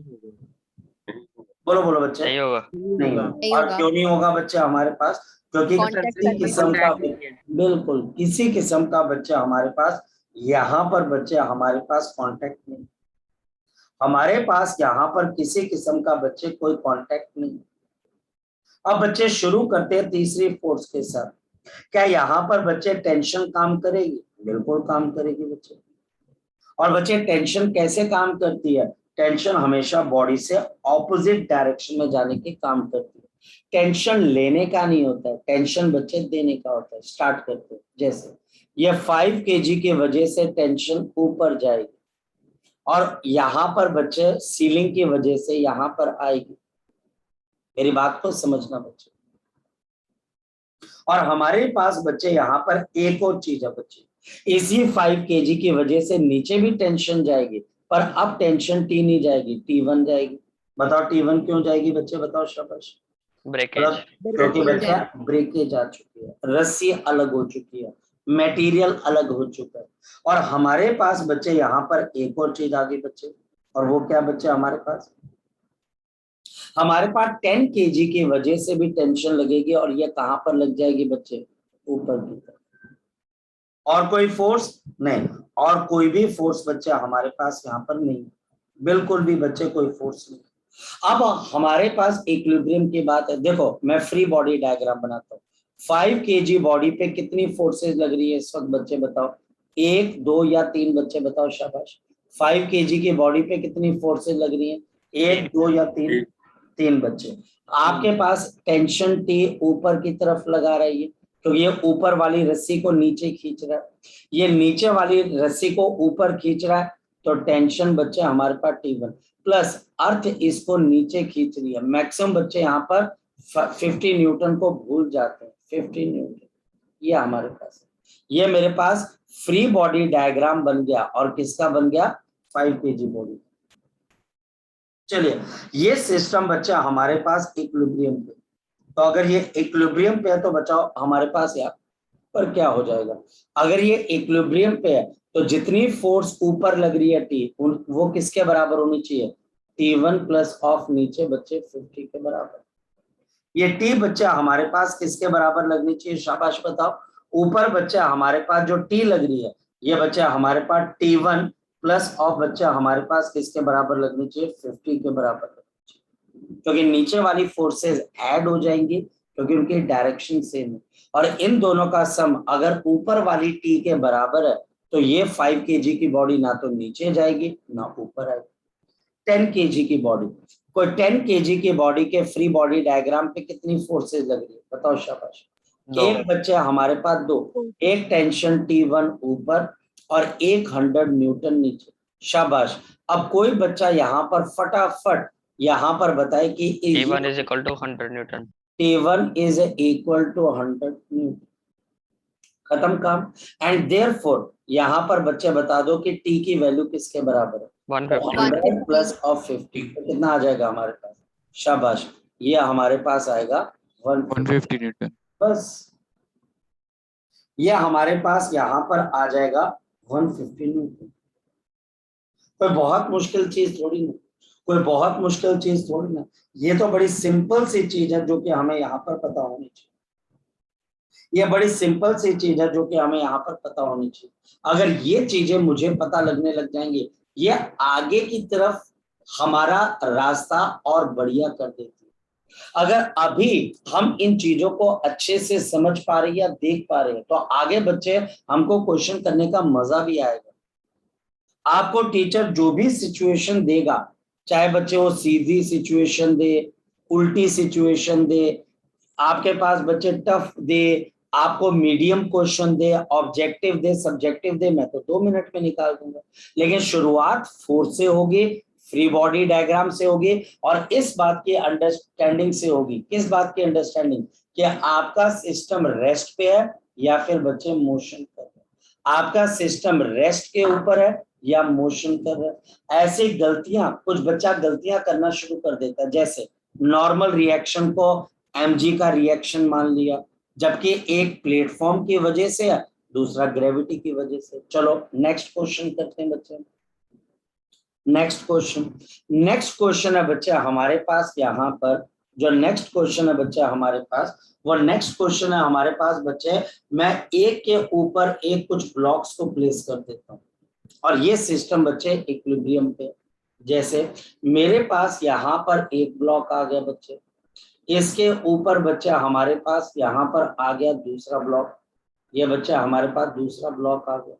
बोलो बच्चे। नहीं होगा। नहीं होगा। और क्यों नहीं होगा बच्चे हमारे पास? क्योंकि किसी किस्म का, बिल्कुल किसी किस्म का बच्चा हमारे पास यहाँ पर बच्चे हमारे पास कांटेक्ट नहीं, हमारे पास यहाँ पर किसी किस्म का बच्चे कोई कांटेक्ट नहीं। अब बच्चे शुरू करते हैं तीसरी फोर्स के साथ। क्या यहाँ पर बच्चे टेंशन काम करेगी? बिल्कुल काम करेगी बच्चे। और बच्चे टेंशन कैसे काम करती है? टेंशन हमेशा बॉडी से ऑपोजिट डायरेक्शन में जाने के काम करती है। टेंशन लेने का नहीं होता है, टेंशन बच्चे देने का होता है। स्टार्ट करते हैं, जैसे ये 5 kg की वजह से टेंशन ऊपर जाएगी और यहाँ पर बच्चे सीलिंग की वजह से यहाँ पर आएगी। मेरी बात को समझना बच्चे। और हमारे पास बच्चे यहाँ पर एक और चीज है बच्चे, इसी 5 kg की वजह से नीचे भी टेंशन जाएगी, पर अब टेंशन T नहीं जाएगी, T1 जाएगी। बताओ T1 क्यों जाएगी बच्चे? बताओ शाबाश। ब्रेकेज। क्योंकि बच्चा ब्रेकेज आ चुकी है, रस्सी अलग हो चुकी है, मटेरियल अलग हो चुका है। और हमारे पास बच्चे यहाँ पर एक और चीज आ गई बच्चे, और वो क्या बच्चे? हमारे पास 10 kg की वजह से भी टेंशन लगेगी और ये कहां पर लग जाएगी बच्चे? ऊपर की तरफ। और कोई फोर्स नहीं, और कोई भी फोर्स बच्चे हमारे पास यहाँ पर नहीं, बिल्कुल भी बच्चे कोई फोर्स नहीं। अब हमारे पास इक्विलिब्रियम की बात है। देखो मैं फ्री बॉडी डायग्राम बनाता हूँ। 5 kg बॉडी पे कितनी फोर्सेस लग रही है इस वक्त बच्चे? बताओ, 1, 2 या 3 बच्चे बताओ शाबाश। 5 kg की बॉडी पे कितनी फोर्सेस लग रही है? 1, 2 या 3? 3 बच्चे। आपके पास टेंशन T ऊपर की तरफ लगा रही है क्योंकि ये ऊपर वाली रस्सी को नीचे खींच रहा है, ये नीचे वाली रस्सी को ऊपर खींच रहा है, तो टेंशन बच्चे हमारे पास T1 प्लस अर्थ इसको नीचे खींच रही है। मैक्सिमम बच्चे यहाँ पर 50 न्यूटन को भूल जाते हैं। 50 न्यूटन ये हमारे पास है। ये मेरे पास फ्री बॉडी डायग्राम बन गया और किसका बन गया 5 kg बॉडी। चलिए ये सिस्टम बच्चा हमारे पास इक्विलिब्रियम पे, तो अगर ये इक्विलिब्रियम पे है तो बचाओ हमारे पास यहाँ पर क्या हो जाएगा, अगर ये इक्विलिब्रियम पे है तो जितनी फोर्स ऊपर लग रही है टी वो किसके बराबर होनी चाहिए, T1 प्लस ऑफ नीचे बच्चे 50 के बराबर। ये टी बच्चा हमारे पास किसके बराबर लगनी चाहिए, शाबाश बताओ। ऊपर बच्चा हमारे पास जो टी लग रही है ये बच्चा हमारे पास T1 प्लस ऑफ बच्चा हमारे पास किसके बराबर लगनी चाहिए, 50 के बराबर लगनी चाहिए, क्योंकि नीचे वाली फोर्सेस ऐड हो जाएंगी क्योंकि उनकी डायरेक्शन सेम है। और इन दोनों का सम अगर ऊपर वाली टी के बराबर है तो ये 5 kg की बॉडी ना तो नीचे जाएगी ना ऊपर आएगी। 10 kg की बॉडी, कोई 10 kg की बॉडी के फ्री बॉडी डायग्राम पे कितनी फोर्सेस लग रही है बताओ शाबाश। एक बच्चा हमारे पास दो, एक टेंशन T1 ऊपर और 100 न्यूटन नीचे, शाबाश। अब कोई बच्चा यहाँ पर फटाफट यहाँ पर बताए कि T1 is equal to 100 Newton. T1 is equal to 100 Newton, खत्म काम। एंड देयरफॉर यहाँ पर बच्चे बता दो कि टी की वैल्यू किसके बराबर है, 100 प्लस ऑफ 50, तो कितना आ जाएगा हमारे पास, शाबाश, ये हमारे पास आएगा 150 न्यूटन। बस ये हमारे पास यहाँ पर आ जाएगा 150 न्यूटन। कोई बहुत मुश्किल चीज थोड़ी ना, कोई बहुत मुश्किल चीज थोड़ी ना, ये तो बड़ी सिंपल सी चीज है जो कि हमें यहाँ पर पता होनी चाहिए। ये बड़ी सिंपल सी चीज है जो कि हमें यहाँ पर पता होनी चाहिए। अगर ये चीजें मुझे पता लगने लग जाएंगी ये आगे की तरफ हमारा रास्ता और बढ़िया कर देती है। अगर अभी हम इन चीजों को अच्छे से समझ पा रहे या देख पा रहे हैं तो आगे बच्चे हमको क्वेश्चन करने का मजा भी आएगा। आपको टीचर जो भी सिचुएशन देगा, चाहे बच्चे वो सीधी सिचुएशन दे, उल्टी सिचुएशन दे, आपके पास बच्चे टफ दे, आपको मीडियम क्वेश्चन दे, ऑब्जेक्टिव दे, सब्जेक्टिव दे, मैं तो 2 मिनट में निकाल दूंगा। लेकिन शुरुआत फोर्स से होगी, फ्री बॉडी डायग्राम से होगी और इस बात की अंडरस्टैंडिंग से होगी। किस बात की अंडरस्टैंडिंग, कि आपका सिस्टम रेस्ट पे है या फिर बच्चे मोशन कर रहे हैं, आपका सिस्टम रेस्ट के ऊपर है या मोशन कर रहे हैं। ऐसी गलतियां कुछ बच्चा गलतियां करना शुरू कर देता है, जैसे नॉर्मल रिएक्शन को mg का रिएक्शन मान लिया, जबकि एक प्लेटफॉर्म की वजह से है, दूसरा ग्रेविटी की वजह से। चलो नेक्स्ट क्वेश्चन करते हैं बच्चे। नेक्स्ट क्वेश्चन है बच्चा हमारे पास यहाँ पर जो नेक्स्ट क्वेश्चन है बच्चा हमारे पास, वो नेक्स्ट क्वेश्चन है हमारे पास बच्चे, मैं एक के ऊपर एक कुछ ब्लॉक्स को प्लेस कर देता हूँ और ये सिस्टम बच्चे इक्विलिब्रियम पे। जैसे मेरे पास यहाँ पर एक ब्लॉक आ गया बच्चे, इसके ऊपर बच्चा हमारे पास यहाँ पर आ गया दूसरा ब्लॉक, ये बच्चा हमारे पास दूसरा ब्लॉक आ गया,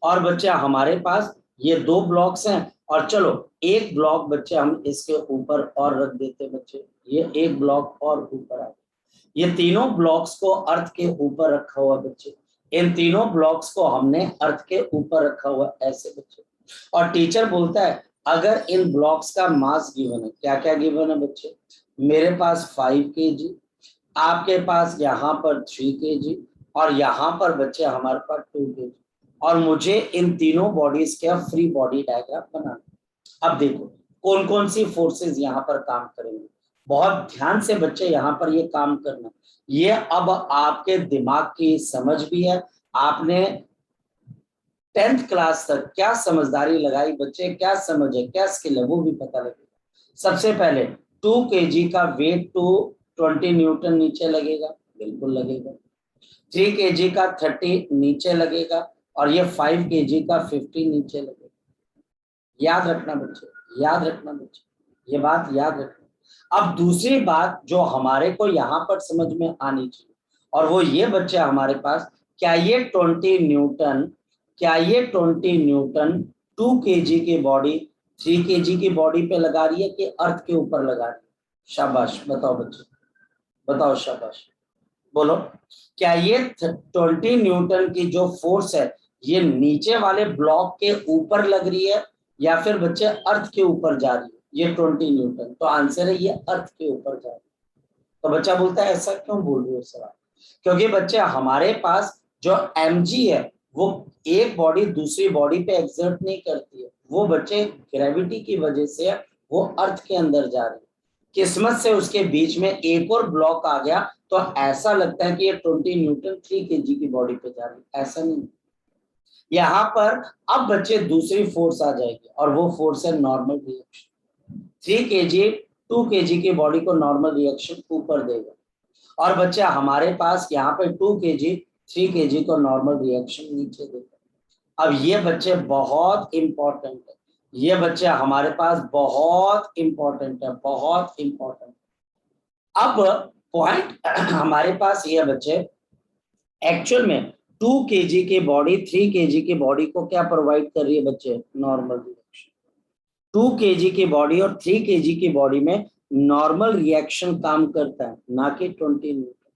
और बच्चा हमारे पास ये 2 ब्लॉक्स हैं और चलो एक ब्लॉक बच्चे हम इसके ऊपर और रख देते बच्चे, ये एक ब्लॉक और ऊपर आ गया। ये तीनों ब्लॉक्स को अर्थ के ऊपर रखा हुआ बच्चे, इन तीनों ब्लॉक्स को हमने अर्थ के ऊपर रखा हुआ ऐसे बच्चे। और टीचर बोलता है अगर इन ब्लॉक्स का मास गिवन है, क्या क्या गिवन है बच्चे, मेरे पास 5 kg, आपके पास यहाँ पर 3 kg और यहाँ पर बच्चे हमारे पास 2 kg, और मुझे इन तीनों बॉडीज का फ्री बॉडी डायग्राम बनाना। अब देखो कौन कौन सी फोर्सेस यहाँ पर काम करेंगे, बहुत ध्यान से बच्चे यहाँ पर ये काम करना। ये अब आपके दिमाग की समझ भी है, आपने 10th क्लास तक क्या समझदारी लगाई बच्चे, क्या समझ है, क्या स्किल है, वो भी पता लगेगा। सबसे पहले 2 kg का वेट टू 20 न्यूटन नीचे लगेगा, बिल्कुल लगेगा। 3 kg का 30 नीचे लगेगा और ये 5 kg का 50 नीचे लगेगा। याद रखना बच्चे, याद रखना बच्चे, ये बात याद रखना। अब दूसरी बात जो हमारे को यहाँ पर समझ में आनी चाहिए और वो ये बच्चे हमारे पास, क्या ये 20 न्यूटन 2 kg की बॉडी 3 kg की बॉडी पे लगा रही है कि अर्थ के ऊपर लगा रही है, शाबाश बताओ बच्चे, बताओ शाबाश, बोलो। क्या ये 20 न्यूटन की जो फोर्स है ये नीचे वाले ब्लॉक के ऊपर लग रही है या फिर बच्चे अर्थ के ऊपर जा रही है, ये 20 न्यूटन, तो आंसर है ये अर्थ के ऊपर जा रही है। तो बच्चा बोलता है ऐसा क्यों बोल रहे हो सवाल, क्योंकि बच्चे हमारे पास जो mg है वो एक बॉडी दूसरी बॉडी पे एक्सर्ट नहीं करती है, वो बच्चे ग्रेविटी की वजह से वो अर्थ के अंदर जा रही है। किस्मत से उसके बीच में एक और ब्लॉक आ गया तो ऐसा लगता है कि ये 20 न्यूटन 3 kg की बॉडी पे जा रही है, ऐसा नहीं। यहाँ पर अब बच्चे दूसरी फोर्स आ जाएगी और वो फोर्स है नॉर्मल रिएक्शन। 3 kg 2 kg की बॉडी को नॉर्मल रिएक्शन ऊपर देगा और बच्चा हमारे पास यहाँ पे 2 kg 3 kg को नॉर्मल रिएक्शन नीचे देगा। अब ये बच्चे बहुत इंपॉर्टेंट है, ये बच्चे हमारे पास बहुत इंपॉर्टेंट है, बहुत इंपॉर्टेंट। अब पॉइंट हमारे पास ये बच्चे एक्चुअल में 2 kg की बॉडी 3 kg की बॉडी को क्या प्रोवाइड कर रही है बच्चे, नॉर्मल रिएक्शन। 2 kg की बॉडी और 3 kg की बॉडी में नॉर्मल रिएक्शन काम करता है, ना कि 20 न्यूटन।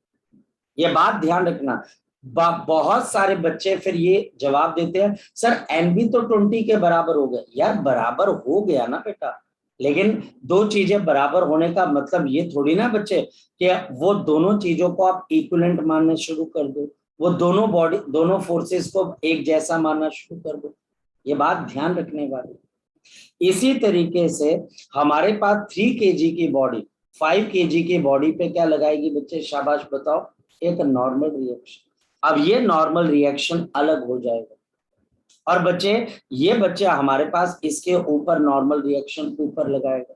ये बात ध्यान रखना। बहुत सारे बच्चे फिर ये जवाब देते हैं सर एन भी तो 20 के बराबर हो गया। यार बराबर हो गया ना बेटा, लेकिन दो चीजें बराबर होने का मतलब ये थोड़ी ना बच्चे कि वो दोनों चीजों को आप इक्विवेलेंट मानना शुरू कर दो, वो दोनों बॉडी दोनों फोर्सेस को एक जैसा मानना शुरू कर दो। ये बात ध्यान रखने वाली। इसी तरीके से हमारे पास 3 kg की बॉडी 5 kg की बॉडी पे क्या लगाएगी बच्चे, शाबाश बताओ, एक नॉर्मल रिएक्शन। अब ये नॉर्मल रिएक्शन अलग हो जाएगा और बच्चे ये बच्चे हमारे पास इसके ऊपर नॉर्मल रिएक्शन ऊपर लगाएगा।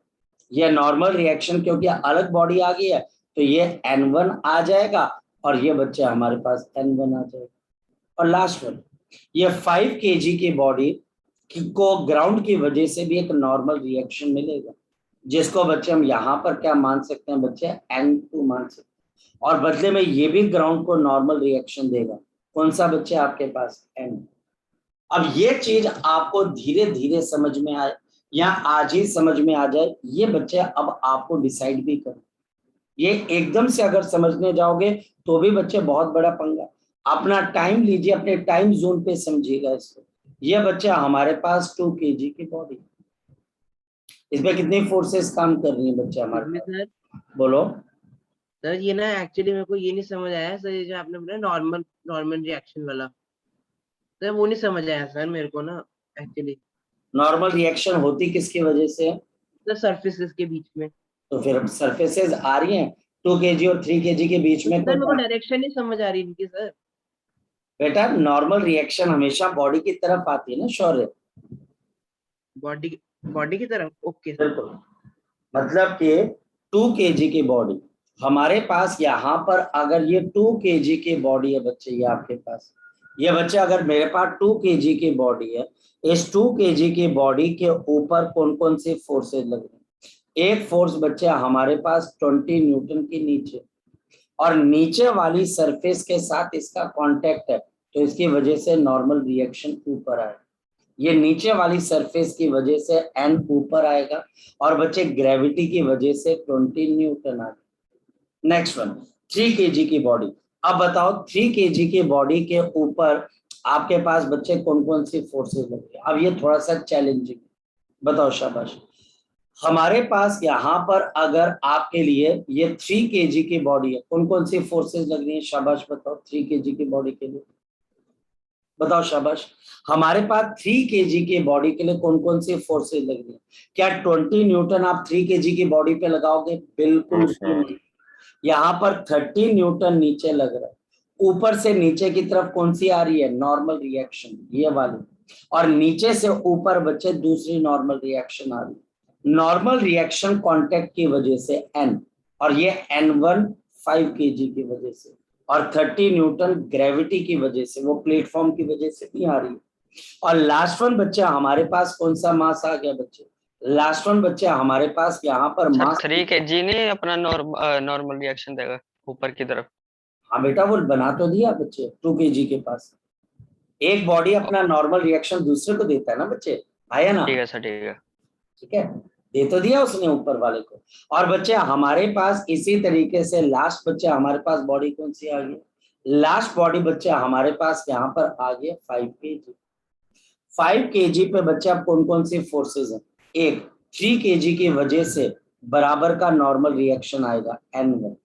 ये नॉर्मल रिएक्शन क्योंकि अलग बॉडी आ गई है तो ये N1 आ जाएगा और ये बच्चे हमारे पास N1 आ जाएगा। और लास्ट वन, ये 5 kg की बॉडी को ग्राउंड की वजह से भी एक नॉर्मल रिएक्शन मिलेगा, जिसको बच्चे हम यहाँ पर क्या मान सकते हैं बच्चे, N2 मान सकते हैं। और बदले में ये भी ग्राउंड को नॉर्मल रिएक्शन देगा, कौन सा बच्चे आपके पास, N। अब ये चीज आपको धीरे धीरे समझ में आए या आज ही समझ में आ जाए, ये बच्चे अब आपको डिसाइड भी करें। ये एकदम से अगर समझने जाओगे तो भी बच्चे बहुत बड़ा पंगा। अपना टाइम लीजिए, अपने टाइम जोन पे समझिएगा इसको। ये बच्चा हमारे पास 2 kg की बॉडी, इसमें कितनी फोर्सेस काम कर रही हैं बच्चे हमारे पास, बोलो सर। ये ना एक्चुअली मेरे को ये नहीं समझ आया सर, ये जो आपने बोला नॉर्मल रिएक्शन वाला, सर वो नहीं समझ आया सर मेरे को ना एक्चुअली। नॉर्मल रिएक्शन होती किसकी वजह से, सर सरफेसेस के बीच में। तो फिर सरफेसेस आ रही हैं 2 kg और 3 kg के बीच में, सर मेरे को डायरेक्शन नहीं समझ आ रही इनकी सर। बेटा नॉर्मल रिएक्शन हमेशा बॉडी की तरफ आती है ना शौर्य, बॉडी की तरफ, ओके सर। बिल्कुल। मतलब कि 2 kg की बॉडी हमारे पास यहाँ पर, अगर ये 2 kg की बॉडी है बच्चे, ये आपके पास, ये बच्चे अगर मेरे पास 2 kg की बॉडी है, इस 2 kg की बॉडी के ऊपर कौन कौन सी फोर्सेज लग रही है। एक फोर्स बच्चे हमारे पास 20 न्यूटन की नीचे, और नीचे वाली सरफेस के साथ इसका कांटेक्ट है तो इसकी वजह से नॉर्मल रिएक्शन ऊपर आएगा। ये नीचे वाली सरफेस की वजह से N ऊपर आएगा और बच्चे ग्रेविटी की वजह से 20 न्यूटन आएगा। नेक्स्ट वन, 3 kg की बॉडी। अब बताओ 3 kg की बॉडी के ऊपर आपके पास बच्चे कौन कौन सी फोर्सेस लग रही है। अब ये थोड़ा सा चैलेंजिंग, बताओ शाबाश। हमारे पास यहाँ पर अगर आपके लिए ये 3 kg की बॉडी है, कौन कौन सी फोर्सेस लग रही है, शाबाश बताओ। 3 kg की बॉडी के लिए बताओ शाबाश। हमारे पास 3 kg की बॉडी के लिए कौन कौन सी फोर्सेस लग रही है। क्या 20 न्यूटन आप 3 kg की बॉडी पे लगाओगे, बिल्कुल। यहाँ पर 30 न्यूटन नीचे लग रहा है, ऊपर से नीचे की तरफ कौन सी आ रही है, नॉर्मल रिएक्शन, ये वाली, और नीचे से ऊपर बच्चे दूसरी नॉर्मल रिएक्शन आ रही है। नॉर्मल रिएक्शन कांटेक्ट की वजह से N, और ये N1 5 kg की वजह से, और 30 न्यूटन ग्रेविटी की वजह से, वो प्लेटफॉर्म की वजह से नहीं आ रही है। और लास्ट वन बच्चा हमारे पास कौन सा मास आ गया बच्चे, लास्ट वन बच्चे हमारे पास यहाँ पर मास 3 kg नहीं अपना नॉर्मल रिएक्शन देगा ऊपर की तरफ। हाँ बेटा वो बना तो दिया बच्चे, 2 kg के पास एक बॉडी अपना नॉर्मल रिएक्शन दूसरे को देता है ना बच्चे, आया ना, ठीक है सर, ठीक है, ठीक है, दे तो दिया उसने ऊपर वाले को। और बच्चे हमारे पास इसी तरीके से लास्ट बच्चे हमारे पास बॉडी कौन सी आ गई, लास्ट बॉडी बच्चे हमारे पास यहाँ पर आ गए 5 kg। 5 kg पे बच्चे अब कौन कौन सी फोर्सेस हैं, एक 3 kg की वजह से बराबर का नॉर्मल रिएक्शन आएगा N1,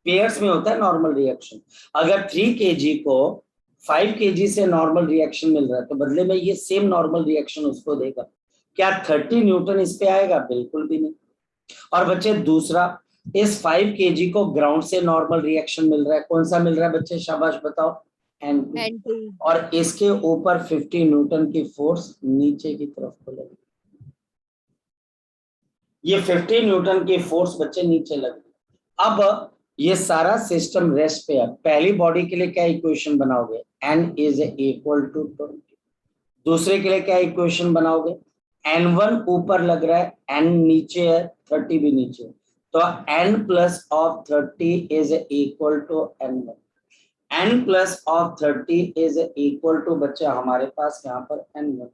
पेयर्स में होता है नॉर्मल रिएक्शन। अगर 3 kg को 5 kg से नॉर्मल रिएक्शन मिल रहा है, तो बदले में ये सेम नॉर्मल रिएक्शन उसको देगा। क्या 30 न्यूटन इस पे आएगा? बिल्कुल भी नहीं। और बच्चे दूसरा, इस 5 kg को ग्राउंड से नॉर्मल रिएक्शन मिल रहा है, कौन सा मिल रहा है बच्चे, शाबाश बताओ, N2। और इसके ऊपर 50 न्यूटन की फोर्स नीचे की तरफ को लगी। ये 50 न्यूटन की फोर्स बच्चे नीचे लगी। अब ये सारा सिस्टम रेस्ट पे है। पहली बॉडी के लिए क्या इक्वेशन बनाओगे, n इज इक्वल टू 20। दूसरे के लिए क्या इक्वेशन बनाओगे, n1 ऊपर लग रहा है, n नीचे है, 30 भी नीचे है, तो n plus of 30 is equal to n1। n plus of 30 is equal to बच्चे हमारे पास यहाँ पर n1।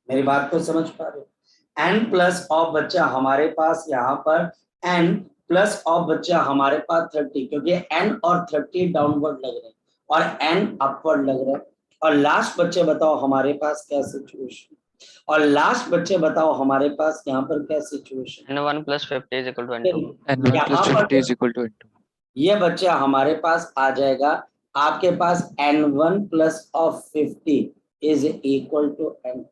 मेरी बात को समझ पा रहे हो? n प्लस ऑफ बच्चा हमारे पास यहाँ पर n प्लस ऑफ बच्चा हमारे पास 30, क्योंकि n और 30 डाउनवर्ड लग रहे हैं और n अपवर्ड लग रहा है। और लास्ट बच्चे बताओ हमारे पास क्या सिचुएशन, और लास्ट बच्चे बताओ हमारे पास यहाँ पर क्या situation. N1 plus 50 is equal to N2. N1 यहाँ plus पर 50 is equal to N2. ये बच्चा हमारे पास आ जाएगा, आपके पास n1 plus of 50 is equal to n2।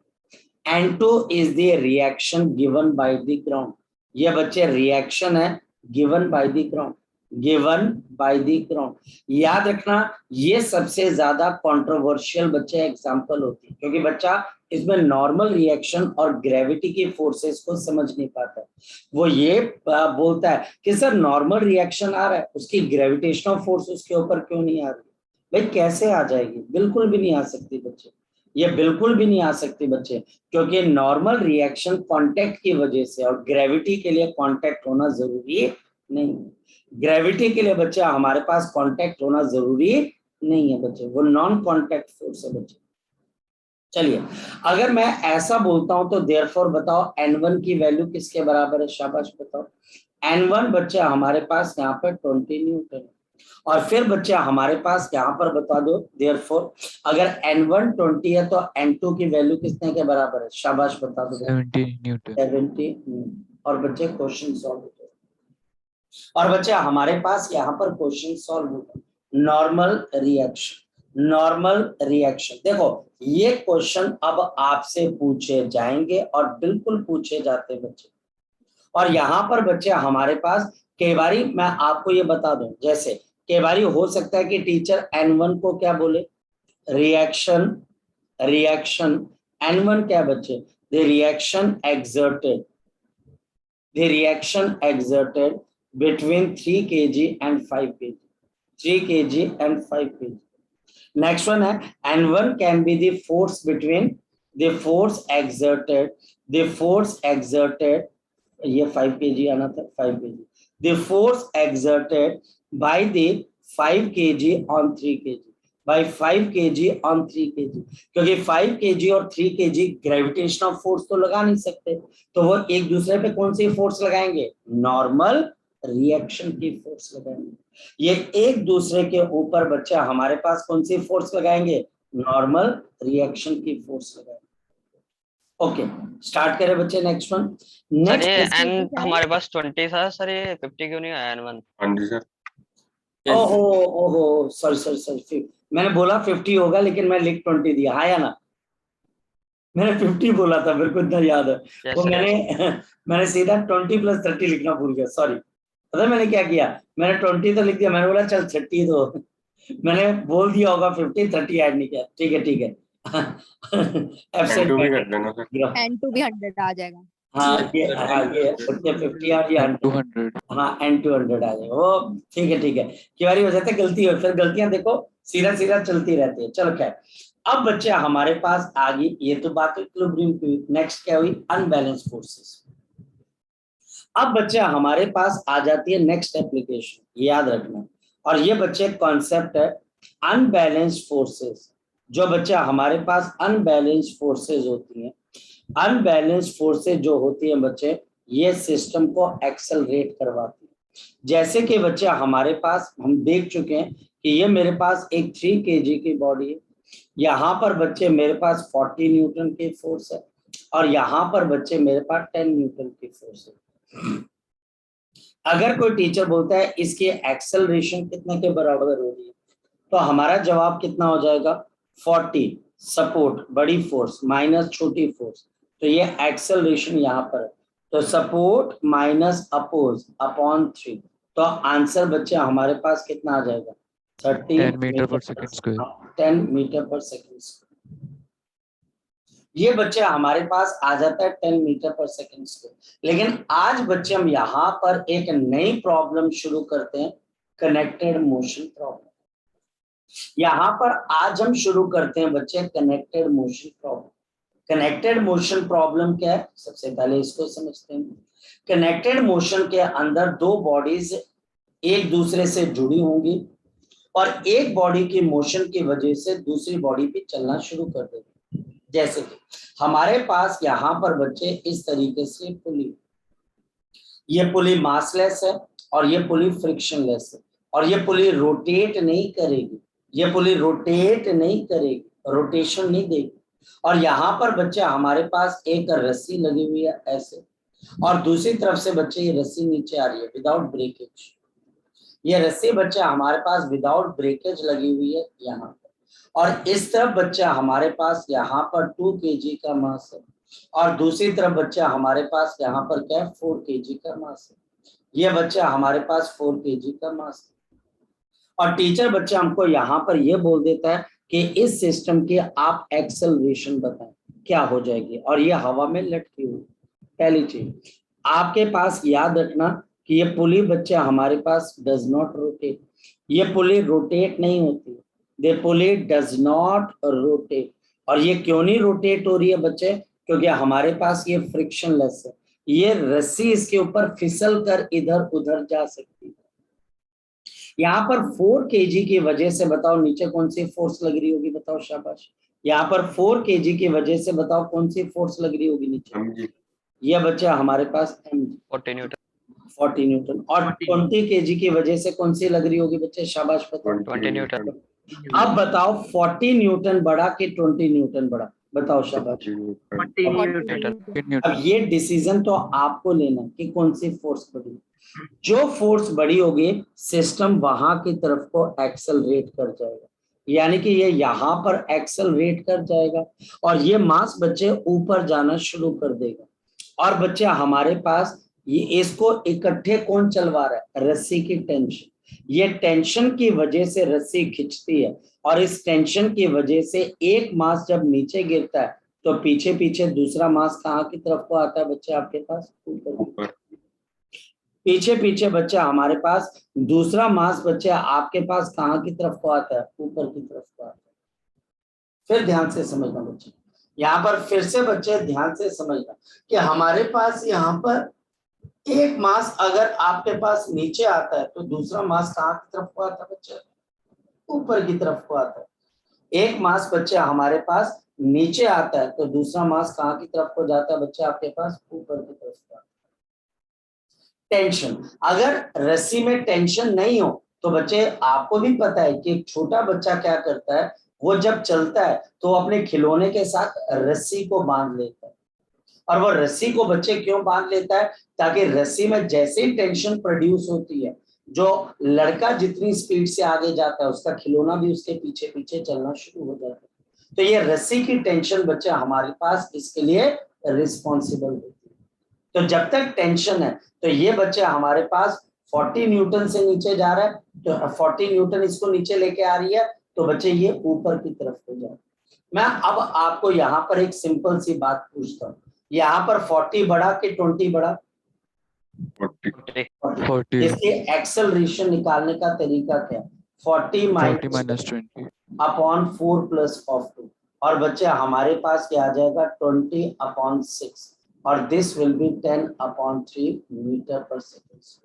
N2 is the reaction given by the ground। ये बच्चे रिएक्शन है given by the ground, given by the ground। याद रखना ये सबसे ज्यादा कंट्रोवर्शियल बच्चे एग्जांपल होती है, क्योंकि बच्चा इसमें नॉर्मल रिएक्शन और ग्रेविटी की फोर्सेस को समझ नहीं पाता। वो ये बोलता है कि सर नॉर्मल रिएक्शन आ रहा है, उसकी ग्रेविटेशनल फोर्स उसके ऊपर क्यों नहीं आ रही? भाई कैसे आ जाएगी? बिल्कुल भी नहीं आ सकती बच्चे, ये बिल्कुल भी नहीं आ सकती बच्चे, क्योंकि नॉर्मल रिएक्शन कांटेक्ट की वजह से, और ग्रेविटी के लिए कांटेक्ट होना जरूरी नहीं। ग्रेविटी के लिए बच्चे हमारे पास कांटेक्ट होना जरूरी नहीं है बच्चे, वो नॉन कांटेक्ट फोर्स है बच्चे। चलिए, अगर मैं ऐसा बोलता हूं तो देयरफॉर बताओ n1 की वैल्यू किसके बराबर है, शाबाश बताओ। n1 बच्चे हमारे पास यहाँ पर 20 न्यूटन है। और फिर बच्चे हमारे पास यहाँ पर बता दो देयरफॉर अगर n1 20 है तो n2 की वैल्यू कितने के बराबर है, शाबाश बता दो। 70 न्यूटन। 70। और बच्चे क्वेश्चन सॉल्व होते, और बच्चे हमारे पास यहाँ पर क्वेश्चन सॉल्व होता है। नॉर्मल रिएक्शन, नॉर्मल रिएक्शन, देखो ये क्वेश्चन अब आपसे पूछे जाएंगे और बिल्कुल पूछे जाते बच्चे। और यहाँ पर बच्चे हमारे पास कई बारी मैं आपको ये बता दूं, जैसे कई बारी हो सकता है कि टीचर n1 को क्या बोले, रिएक्शन, रिएक्शन n1 क्या बच्चे, the reaction exerted, the reaction exerted between 3 kg and 5 kg, 3 kg and 5 kg। Next one है n1 can be the force between the force exerted, the force exerted, ये 5 kg आना था, 5 kg, the force exerted by the 5 kg on 3 kg, by 5 kg on 3 kg, क्योंकि 5 kg और 3 kg gravitational force तो लगा नहीं सकते, तो वो एक दूसरे पे कौन सी फोर्स लगाएंगे, नॉर्मल रिएक्शन की फोर्स लगाएंगे। ये एक दूसरे के ऊपर बच्चा हमारे पास कौन सी फोर्स लगाएंगे, नॉर्मल रिएक्शन की फोर्स लगाएंगे। ओके, स्टार्ट करें बच्चे नेक्स्ट वन। सर ये नेक्स्ट n हमारे पास 20 था सर, ये 50 क्यों नहीं आया n1? हाँ जी सर। ओहो ओहो सॉरी सॉरी सॉरी, मैंने बोला 50 होगा लेकिन मैं लिख 20 दिया, हाँ या ना, मैंने 50 बोला था, मेरे को इतना याद है। Yes, वो sir, मैंने सीधा 20 प्लस 30 लिखना भूल गया, सॉरी। पता मैंने क्या किया, मैंने 20 तो लिख दिया, मैंने बोला चल 30 तो मैंने बोल दिया होगा 50, 30 ऐड नहीं किया, ठीक है ठीक है। N2 भी कर देना सर। N2 भी 100 आ जाएगा। हाँ ये 50 और ये 200। हाँ n200 आ जाएगा, वो ठीक है ठीक है। कई बार हो जाता है गलती हो, फिर गलतियां देखो सीधा सीधा चलती रहती है। चलो खैर, अब बच्चे हमारे पास आ गई, ये तो बात इक्विलिब्रियम की। नेक्स्ट क्या हुई, अनबैलेंस फोर्सेस। अब बच्चे हमारे पास आ जाती है नेक्स्ट एप्लीकेशन, याद रखना। और ये बच्चे कॉन्सेप्ट है अनबैलेंस फोर्सेस। जो बच्चा हमारे पास अनबैलेंस फोर्सेस होती हैं, अनबैलेंस फोर्सेस जो होती हैं बच्चे, ये सिस्टम को एक्सेलरेट करवाती है। जैसे कि बच्चे हमारे पास हम देख चुके हैं कि ये मेरे पास एक 3 kg की बॉडी है, यहाँ पर बच्चे मेरे पास 40 न्यूटन की फोर्स है, और यहाँ पर बच्चे मेरे पास 10 न्यूटन की फोर्स है। अगर कोई टीचर बोलता है इसकी एक्सेलरेशन कितने के बराबर हो रही है, तो हमारा जवाब कितना हो जाएगा 40 सपोर्ट बड़ी फोर्स माइनस छोटी फोर्स, तो ये एक्सेलरेशन यहाँ पर है, तो सपोर्ट माइनस अपोज अपॉन 3, तो आंसर बच्चे हमारे पास कितना आ जाएगा 10 मीटर पर सेकंड स्क्वायर। 10 मीटर पर सेकंड स्क्वायर। ये बच्चे हमारे पास आ जाता है 10 मीटर पर सेकंड स्क्वायर। लेकिन आज बच्चे हम यहाँ पर एक नई प्रॉब्लम शुरू करते हैं, कनेक्टेड मोशन प्रॉब्लम। यहाँ पर आज हम शुरू करते हैं बच्चे connected motion problem. Connected motion problem क्या है, सबसे पहले इसको समझते हैं। कनेक्टेड मोशन के अंदर दो बॉडीज एक दूसरे से जुड़ी होंगी और एक बॉडी की मोशन की वजह से दूसरी बॉडी पे चलना शुरू कर देगी। जैसे कि हमारे पास यहाँ पर बच्चे इस तरीके से पुली, ये पुली मासलेस है और ये पुली फ्रिक्शनलेस है, और ये पुली रोटेट नहीं करेगी, ये पुली रोटेट नहीं करेगी, रोटेशन नहीं देगी। और यहाँ पर बच्चे हमारे पास एक रस्सी लगी हुई है ऐसे, और दूसरी तरफ से बच्चे ये रस्सी नीचे आ रही है विदाउट ब्रेकेज। ये रस्सी बच्चे हमारे पास विदाउट ब्रेकेज लगी हुई है यहाँ पर, और इस तरफ बच्चा हमारे पास यहाँ पर 2 kg का मास है, और दूसरी तरफ बच्चा हमारे पास यहाँ पर क्या है 4 kg का मास है। ये बच्चा हमारे पास 4 kg का मास है, और टीचर बच्चा हमको यहाँ पर ये बोल देता है कि इस सिस्टम की आप एक्सेलरेशन बताएं क्या हो जाएगी, और ये हवा में लटकी हुई। पहली चीज आपके पास याद रखना कि ये पुली बच्चा हमारे पास डज नॉट रोटेट, ये पुली रोटेट नहीं होती, दे पुली डज नॉट रोटेट। और ये क्यों नहीं रोटेट हो रही है बच्चे, क्योंकि हमारे पास ये फ्रिक्शनलेस है, ये रस्सी इसके ऊपर फिसल कर इधर उधर जा सकती है। यहाँ पर 4 kg की वजह से बताओ नीचे कौन सी फोर्स लग रही होगी, बताओ शाबाश। यहाँ पर 4 kg की वजह से बताओ कौन सी फोर्स लग रही होगी नीचे, ये बच्चा हमारे पास 40 न्यूटन। 40 न्यूटन। और 20 kg की वजह से कौन सी लग रही होगी बच्चे, शाबाश बताओ 20 न्यूटन। अब बताओ 40 न्यूटन बड़ा कि 20 न्यूटन बड़ा, बताओ शाबाश। 40 न्यूटन। अब ये डिसीजन तो आपको लेना कि कौन सी फोर्स बड़ी, जो फोर्स बड़ी होगी सिस्टम वहां की तरफ को एक्सेलरेट कर जाएगा, यानी कि ये यहाँ पर एक्सेलरेट कर जाएगा और ये मास बच्चे ऊपर जाना शुरू कर देगा। और बच्चे हमारे पास ये इसको इकट्ठे कौन चलवा रहा है, रस्सी की टेंशन। ये टेंशन की वजह से रस्सी खिंचती है, और इस टेंशन की वजह से एक मास जब नीचे गिरता है तो पीछे पीछे दूसरा मास कहाँ की तरफ को आता है बच्चे, आपके पास ऊपर। पीछे पीछे बच्चा हमारे पास दूसरा मास बच्चे आपके पास कहाँ की तरफ को आता है, ऊपर की तरफ को आता है। फिर ध्यान से समझना बच्चे, यहाँ पर फिर से बच्चे ध्यान से समझना कि हमारे पास यहाँ पर एक मास अगर आपके पास नीचे आता है तो दूसरा मास कहाँ की तरफ को आता है बच्चे, ऊपर की तरफ को आता है। एक मास बच्चे हमारे पास नीचे आता है तो दूसरा मास कहाँ की तरफ को जाता है बच्चे, आपके पास ऊपर की तरफ को आता है। टेंशन, अगर रस्सी में टेंशन नहीं हो तो बच्चे आपको भी पता है कि एक छोटा बच्चा क्या करता है, वो जब चलता है तो अपने खिलौने के साथ रस्सी को बांध लेता है। और वो रस्सी को बच्चे क्यों बांध लेता है, ताकि रस्सी में जैसे ही टेंशन प्रोड्यूस होती है, जो लड़का जितनी स्पीड से आगे जाता है उसका खिलौना भी उसके पीछे पीछे चलना शुरू हो जाता है। तो ये रस्सी की टेंशन बच्चे हमारे पास इसके लिए रिस्पॉन्सिबल होती है। तो जब तक टेंशन है तो ये बच्चे हमारे पास 40 न्यूटन से नीचे जा रहा है, तो 40 न्यूटन इसको नीचे लेके आ रही है, तो बच्चे ये ऊपर की तरफ हो जाए। मैं अब आपको यहाँ पर एक सिंपल सी बात पूछता हूँ, यहाँ पर 40 बड़ा कि 20 बड़ा, 40 इसके एक्सेलरेशन निकालने का तरीका क्या है, 40 माइनस 20 अपॉन 4 प्लस ऑफ 2, और बच्चे हमारे पास क्या आ जाएगा 20 अपॉन 6, और this will be 10 upon 3 metre per second square.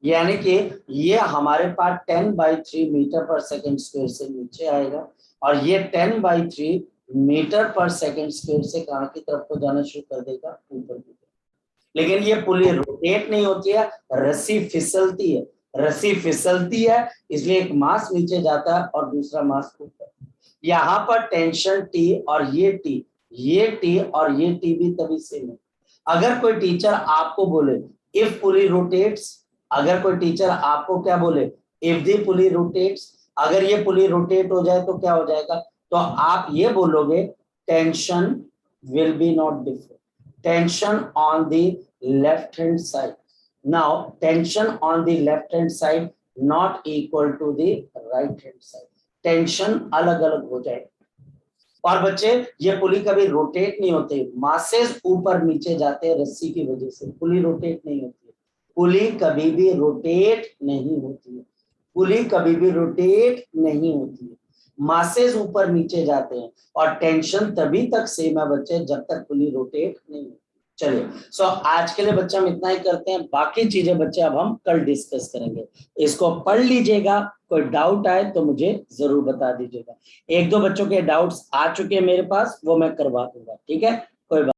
यानी कि ये हमारे पास 10/3 मीटर पर सेकेंड स्क्वायर से नीचे आएगा, और ये 10/3 मीटर पर सेकेंड स्क्वायर से कहाँ की तरफ को जाना शुरू कर देगा, ऊपर की तरफ। लेकिन ये पुली रोटेट नहीं होती है, रस्सी फिसलती है, रस्सी फिसलती है इसलिए एक मास नीचे जाता है और दूसरा मास ऊपर। यहाँ पर टेंशन टी और ये टी, ये टी और ये टी भी तभी सेम है। अगर कोई टीचर आपको बोले इफ पुली रोटेट्स, अगर कोई टीचर आपको क्या बोले, इफ द पुली रोटेट्स, अगर ये पुली रोटेट हो जाए तो क्या हो जाएगा, तो आप ये बोलोगे tension will be not different, tension on the left hand side, now tension on the left hand side not equal to the right hand side, tension अलग अलग हो जाएगी। और बच्चे ये पुली कभी रोटेट नहीं होते, मासेस ऊपर नीचे जाते हैं रस्सी की वजह से, पुली रोटेट नहीं होती है, पुली कभी भी रोटेट नहीं होती है, पुली कभी भी रोटेट नहीं होती है, मासेस ऊपर नीचे जाते हैं और टेंशन तभी तक सेम है बच्चे जब तक पुली रोटेट नहीं होती। चलिए सो आज के लिए बच्चे हम इतना ही करते हैं, बाकी चीजें बच्चे अब हम कल डिस्कस करेंगे। इसको पढ़ लीजिएगा, कोई डाउट आए तो मुझे जरूर बता दीजिएगा। एक दो बच्चों के डाउट्स आ चुके हैं मेरे पास, वो मैं करवा दूंगा, ठीक है। कोई बात